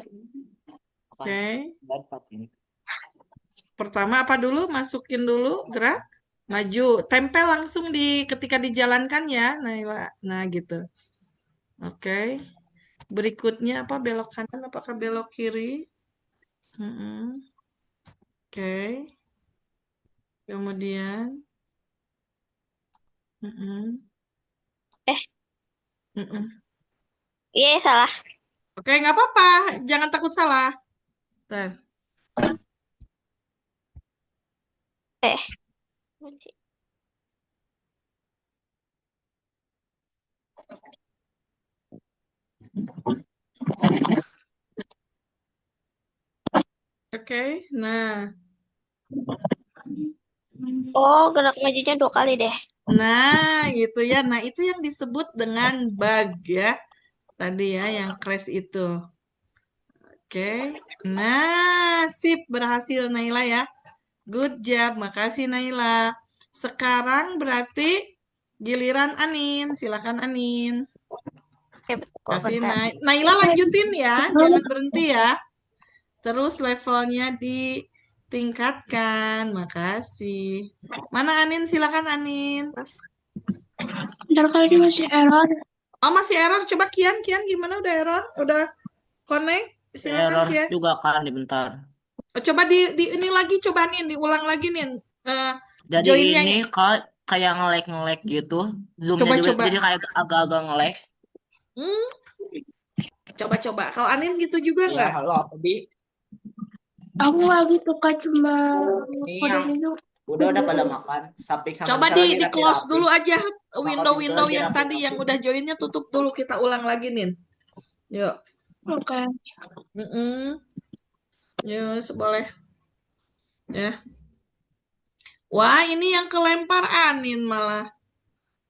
Oke. Dapat ini. Pertama apa dulu? Masukin dulu gerak maju. Tempel langsung di ketika dijalankan ya, Naila. Nah, gitu. Oke. Berikutnya apa? Belok kanan apakah belok kiri? Mm-mm. Oke. Kemudian mm-mm. eh, Mm-mm. iya salah. Oke, nggak apa-apa. Jangan takut salah. Bentar. Eh, Oke. Nah. oh gerak majunya 2 kali deh. Nah, gitu ya. Nah, itu yang disebut dengan bug ya. Tadi ya, yang crash itu. Oke. Nah, sip. Berhasil Naila ya. Good job. Makasih Naila. Sekarang berarti giliran Anin. Silakan Anin. Oke, Kasih bentar. Naila lanjutin ya. Jangan berhenti ya. Terus levelnya ditingkatkan. Makasih. Mana Anin? Silakan Anin. Bentar kali ini masih error. Oh, masih error. Coba Kian gimana? Udah error? Udah connect? Silakan Error Kian. juga kan di bentar. Coba di ini lagi, coba Nin, diulang lagi Nin. Eh, Jadi joinnya. ini kayak nge-lag gitu. Zoomnya juga Coba. jadi kayak agak-agak nge-lag. Hmm, coba. Kalau Anin gitu juga Iya, nggak? halo apa Bi? Aku lagi buka cuma Ini kode yang itu. udah pada makan. Samping sama Coba bisa lagi di close rapi-rapi. dulu aja Angkatin window-window lagi yang tadi rapi-rapi. yang udah joinnya tutup dulu, kita ulang lagi Nin. Yuk. Oke. Yuk, boleh. Ya. Wah, ini yang kelempar Anin malah.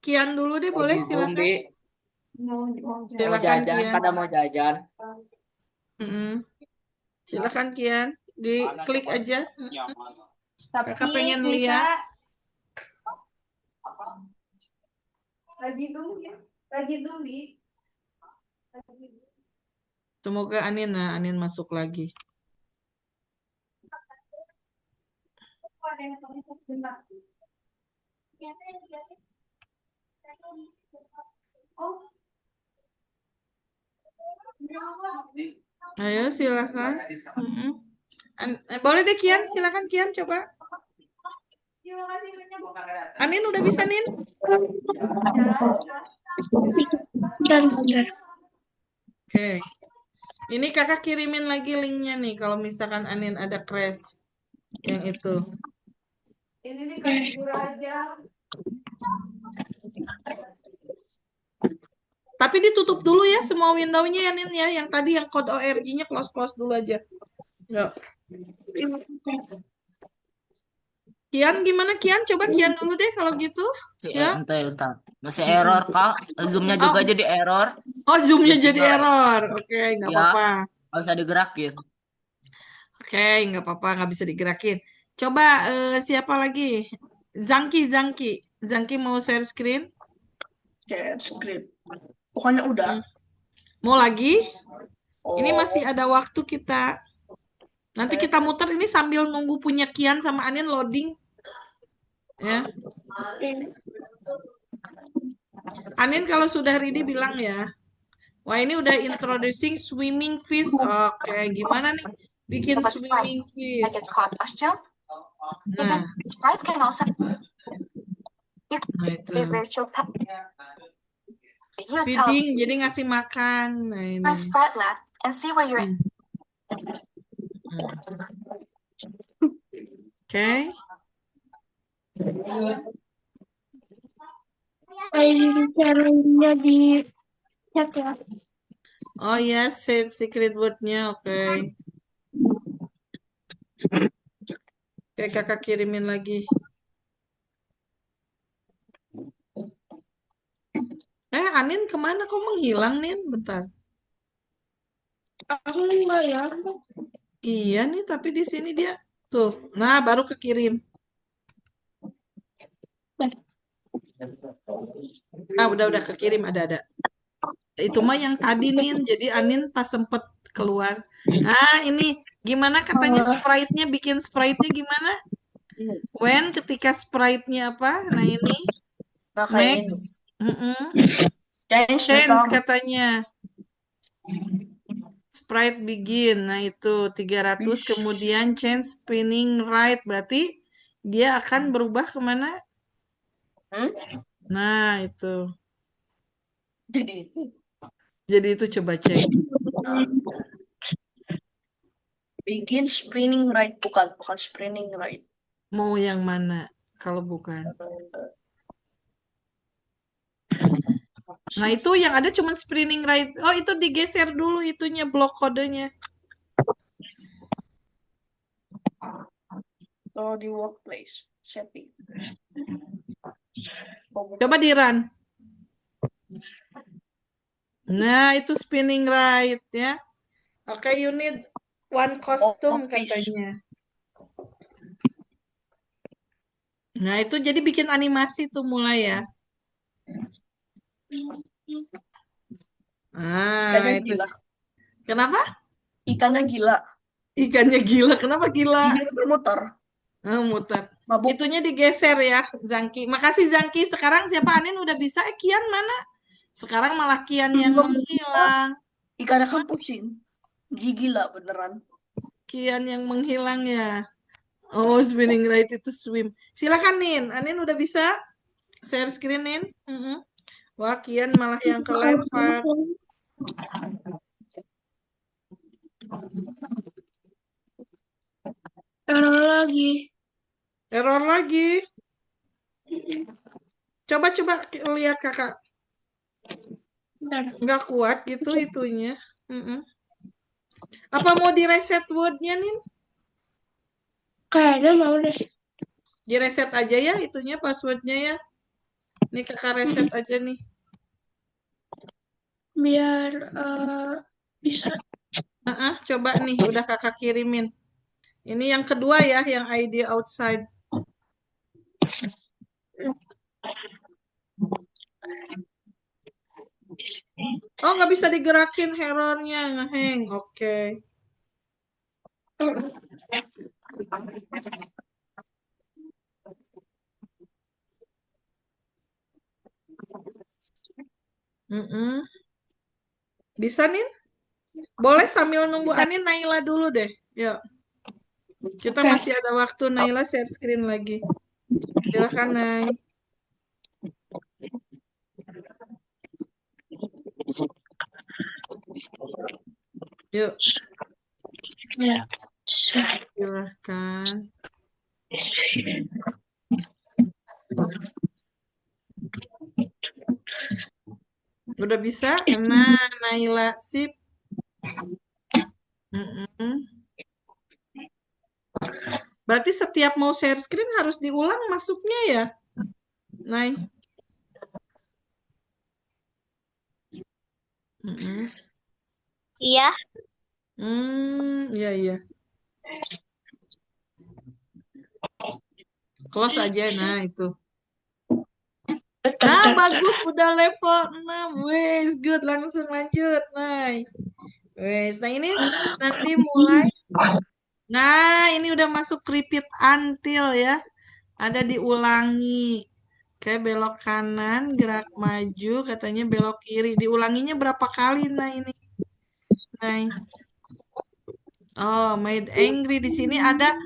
Kian dulu deh, boleh Lagi Zoom, silakan. Bi. Mau Silakan jajan, Kian. pada mau jajan. Silakan Kian, diklik aja. Tapi Kakak pengen Lisa lihat. lagi dulu ya. Lagi dulu. Semoga Anin masuk lagi. Ayo silakan. Boleh deh Kian, silakan Kian coba. Anin udah bisa Nin? Bentar. Oke. Ini kakak kirimin lagi linknya nih kalau misalkan Anin ada crash yang itu. Ini dikasih guru aja. Tapi ditutup dulu ya semua window-nya ya Nin ya. Yang tadi yang code ORG-nya close dulu aja. Yuk. Kian gimana Kian? Coba Kian dulu deh kalau gitu. Ya. Bentar. Masih error, Kak. Zoomnya juga jadi error. Oh, Zoom-nya jadi Tinggal- error. Oke, nggak Ya, apa-apa. nggak usah digerakin. Oke, nggak apa-apa, nggak bisa digerakin. Coba siapa lagi? Zangki mau share screen? Share script. Pokoknya udah. Mau lagi? Ini Oh. masih ada waktu kita. Nanti kita muter ini sambil nunggu punya Kian sama Anin loading. Ya. Anin kalau sudah ready bilang ya. Wah, ini udah introducing swimming fish. Oke, gimana nih bikin swimming fish? Nah, nah itu. Feeding, jadi ngasih makan. Nah, ini. Oke. Caranya di chat ya. Oh ya, set secret word-nya. Oke. Oke, kakak kirimin lagi. Anin kemana? Kok menghilang, Nin? Bentar. Aku nggak ya. Iya nih, tapi di sini dia. Tuh, nah baru kekirim. Nah, udah kekirim, ada. Itu mah yang tadi, Nin. Jadi Anin pas sempet keluar. Nah, ini gimana katanya sprite-nya, bikin sprite-nya gimana? When ketika sprite-nya apa? Nah, ini Nah, kayak ini. Max. Mm-mm. Change Change become katanya. Sprite begin. Nah, itu 300 kemudian change spinning right. Berarti dia akan berubah kemana? Nah, itu. Jadi itu coba cek. begin spinning right, bukan spinning right. Mau yang mana kalau bukan? Nah, itu yang ada cuma spinning right. Oh, itu digeser dulu itunya, blok kodenya. Kalau di workplace setting. Coba di run. Nah, itu spinning right ya. Oke, you need one costume katanya. Nah, itu jadi bikin animasi tuh mulai ya. Ikannya itu. gila. Kenapa? Ikannya gila. Ikannya gila. Kenapa gila? Giginya bermuter. Muter. Mabuk. Itunya digeser ya, Zangki. Makasih Zangki. Sekarang siapa Anin udah bisa? Kian mana? Sekarang malah Kian yang menghilang. Ikannya kan pusing. Gila beneran. Kian yang menghilang ya. Oh, spinning right itu swim. Silakan Nin. Anin udah bisa? Share screen Nin. Wah, Kian malah yang kelempar. Error lagi. Coba lihat kakak. Nggak kuat gitu itunya. Apa mau di reset word-nya Nin? Kayaknya mau deh. Di reset aja ya itunya, password-nya ya. Nih kakak reset aja nih. Biar bisa. Coba nih, udah kakak kirimin. Ini yang kedua ya, yang ID outside. Oh, nggak bisa digerakin errornya, ngeheng. Oke. Bisa nih? Boleh sambil nunggu Anin, Naila dulu deh. Yuk. Kita masih ada waktu, Naila share screen lagi. Silakan, Nay. Yuk. Ya. Silahkan. Udah bisa? Nah, Naila, sip. Berarti setiap mau share screen harus diulang masuknya ya? Nay. Iya. Iya. Close aja, nah itu. Nah, bagus, udah level 6. Wes, good, langsung lanjut, Nay. Wes, nah ini nanti mulai Nah, ini udah masuk repeat until ya. Ada diulangi. Oke, belok kanan, gerak maju, katanya belok kiri. Diulanginya berapa kali? Nah, ini. Nah, oh, made angry. Di sini ada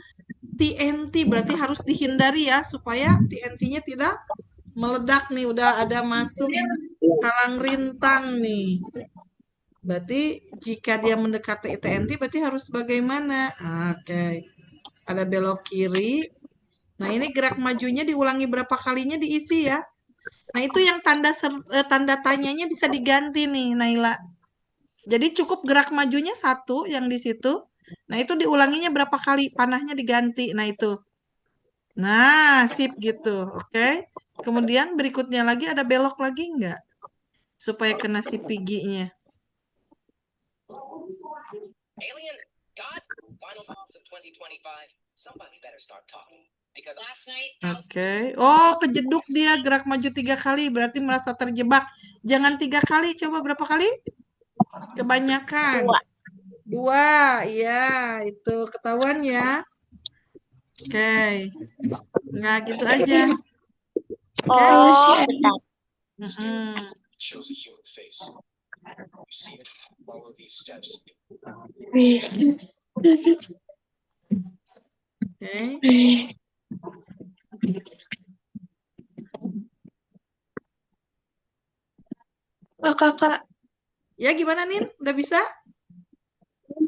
TNT, berarti harus dihindari ya, supaya TNT-nya tidak meledak nih. Udah ada masuk halang rintang nih. Berarti jika dia mendekati TNT, berarti harus bagaimana? Oke, ada belok kiri. Nah, ini gerak majunya diulangi berapa kalinya diisi ya. Nah, itu yang tanda tanyanya bisa diganti nih, Naila. Jadi cukup gerak majunya satu yang di situ. Nah, itu diulanginya berapa kali, panahnya diganti. Nah, itu. Nah, sip gitu. Oke. Kemudian berikutnya lagi ada belok lagi enggak? Supaya kena si piginya. Alien, God, final boss of 2025. Somebody better start talking. Because last night, Oke. Oh, kejeduk dia gerak maju 3 kali. Berarti merasa terjebak. Jangan 3 kali. Coba berapa kali? Kebanyakan. 2. Iya, itu ketahuan ya. Oke. Nggak gitu aja. Oke. Oh, bentar. Mm-mm. shows a human face. You see it, follow these steps. Oke. Oh, kakak, Ya gimana Nin? Udah bisa?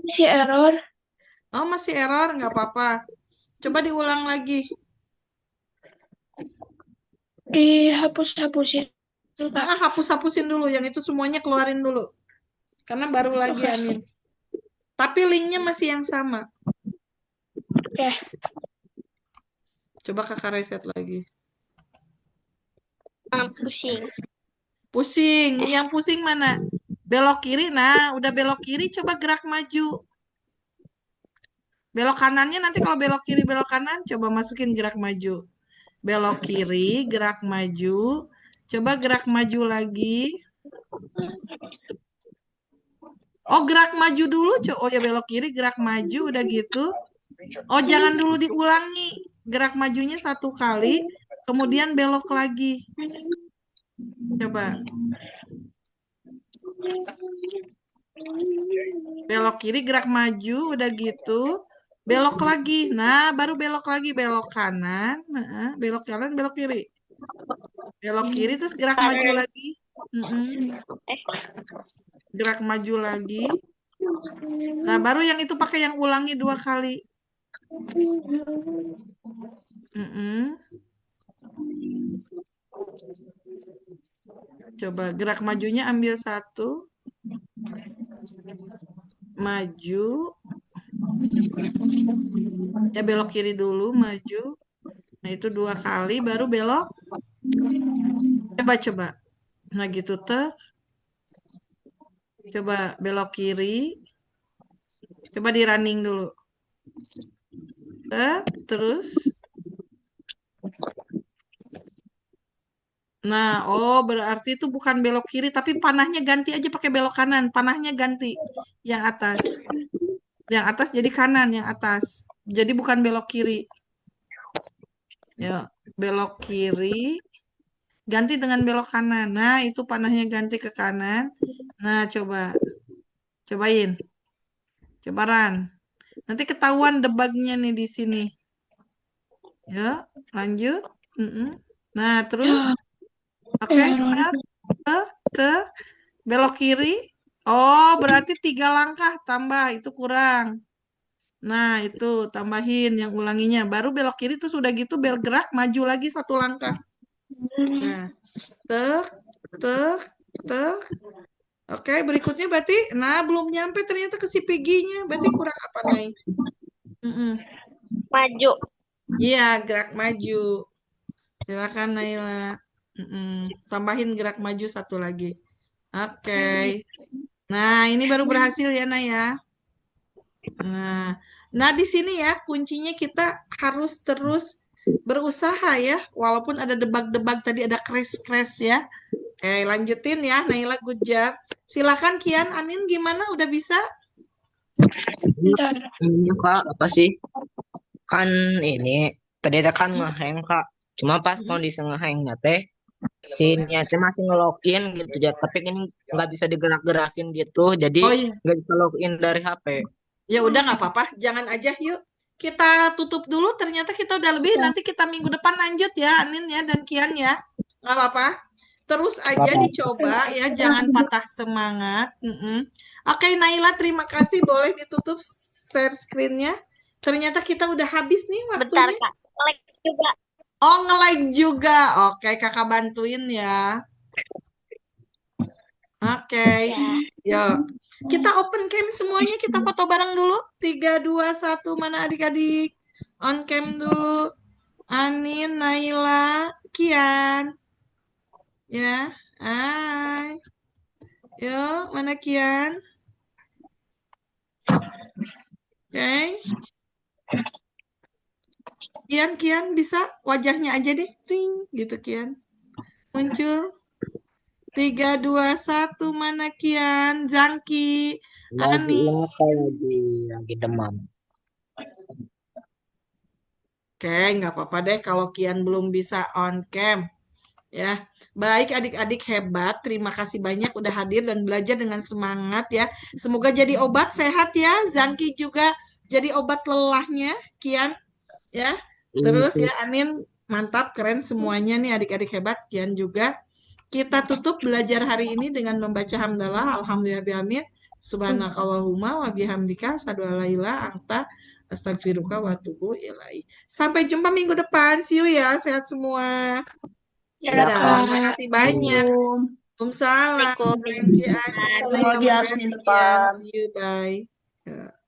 masih error. Oh, masih error? Nggak apa-apa. Coba diulang lagi. Dihapus-hapusin. Tuh, Kak. Nah, hapus-hapusin dulu. Yang itu semuanya keluarin dulu. Karena baru lagi Anin. Tapi linknya masih yang sama. Oke. Coba kakak reset lagi. Pusing. Pusing. Yang pusing mana? Belok kiri. Nah, udah belok kiri, coba gerak maju. Belok kanannya nanti kalau belok kiri, belok kanan, coba masukin gerak maju. Belok kiri, gerak maju. Coba gerak maju lagi. Oh, gerak maju dulu. Oh ya, belok kiri, gerak maju. Udah gitu. Oh, jangan dulu diulangi. Gerak majunya 1 kali. Kemudian belok lagi. Coba. Belok kiri, gerak maju. Udah gitu. Belok lagi. Nah, baru belok lagi. Belok kanan. Nah, belok kanan, belok kiri. Belok kiri, terus gerak maju lagi. Gerak maju lagi. Nah, baru yang itu pakai yang ulangi 2 kali. Coba gerak majunya ambil 1. Maju. Ya belok kiri dulu, maju. Nah, itu 2 kali, baru belok. Coba. Nah, gitu tuh. Coba belok kiri. Coba di running dulu. Terus. Nah, oh berarti itu bukan belok kiri, tapi panahnya ganti aja pakai belok kanan. Panahnya ganti yang atas. Yang atas jadi kanan, yang atas. Jadi bukan belok kiri. Ya, belok kiri. Ganti dengan belok kanan. Nah, itu panahnya ganti ke kanan. Nah, coba. Cobain. Coba run. Nanti ketahuan debugnya nih di sini. Ya, lanjut. Nah, terus. Oke, belok kiri. Oh, berarti 3 langkah tambah. Itu kurang. Nah, itu tambahin yang ulanginya. Baru belok kiri terus udah gitu bergerak maju lagi 1 langkah. Nah, tek. Oke, berikutnya berarti, nah belum nyampe ternyata ke si Peggy-nya. Berarti kurang apa, Nay? Maju. Iya, gerak maju. Silakan, Naila. Tambahin gerak maju 1 lagi. Oke. Nah, ini baru berhasil ya, Nay ya. Nah, di sini ya kuncinya kita harus terus berusaha ya, walaupun ada debak-debak tadi, ada crash-crash ya. Oke, lanjutin ya, Naila, good job. Silakan Kian, Anin gimana? Udah bisa? Bentar. Ini Kak, apa sih? Kan ini tadi teh kan ngehang Kak. Cuma pas kondisi ngehangnya teh si niatnya masih nge-login gitu ya. Tapi ini nggak bisa digerak-gerakin gitu. Jadi Oh iya, nggak bisa login dari HP. ya udah nggak apa-apa, jangan aja yuk. Kita tutup dulu, ternyata kita udah lebih, nanti kita minggu depan lanjut ya, Anin ya, dan Kian ya. Nggak apa-apa. Terus aja Apa? dicoba ya, jangan patah semangat. Oke, Naila, terima kasih. Boleh ditutup share screen-nya. Ternyata kita udah habis nih Bentar, waktunya. Kak. Like juga. Oh, nge-like juga. Oke, kakak bantuin ya. Oke, Ya. yuk. Kita open cam semuanya, kita foto bareng dulu. 3, 2, 1, mana adik-adik? On cam dulu. Anin, Naila, Kian. Ya, hai. Yuk, mana Kian? Oke. Kian bisa wajahnya aja deh. Ting, gitu Kian. Muncul. 3, 2, 1, mana Kian? Zangki, Lagi Ani. ingat saya lagi demam. Oke, nggak apa-apa deh kalau Kian belum bisa on cam. Ya, baik adik-adik hebat. Terima kasih banyak udah hadir dan belajar dengan semangat ya. Semoga jadi obat sehat ya. Zangki juga jadi obat lelahnya, Kian ya. Terus ya Anin mantap, keren semuanya nih adik-adik hebat. Kian juga. Kita tutup belajar hari ini dengan membaca hamdalah. Alhamdulillah bihamid. Subhanakallahumma wa bihamdika asyhadu an la ilaha anta astagfiruka wa atubu ilaihi. Sampai jumpa minggu depan. See you ya. Sehat semua. Ya, Dadah. Kak. Terima kasih banyak. Waalaikumsalam. Assalamualaikum. Thank you, Anin. Ketemu Naila, lagi hari makasih, Senin Kian. depan. See you. Bye. Ya.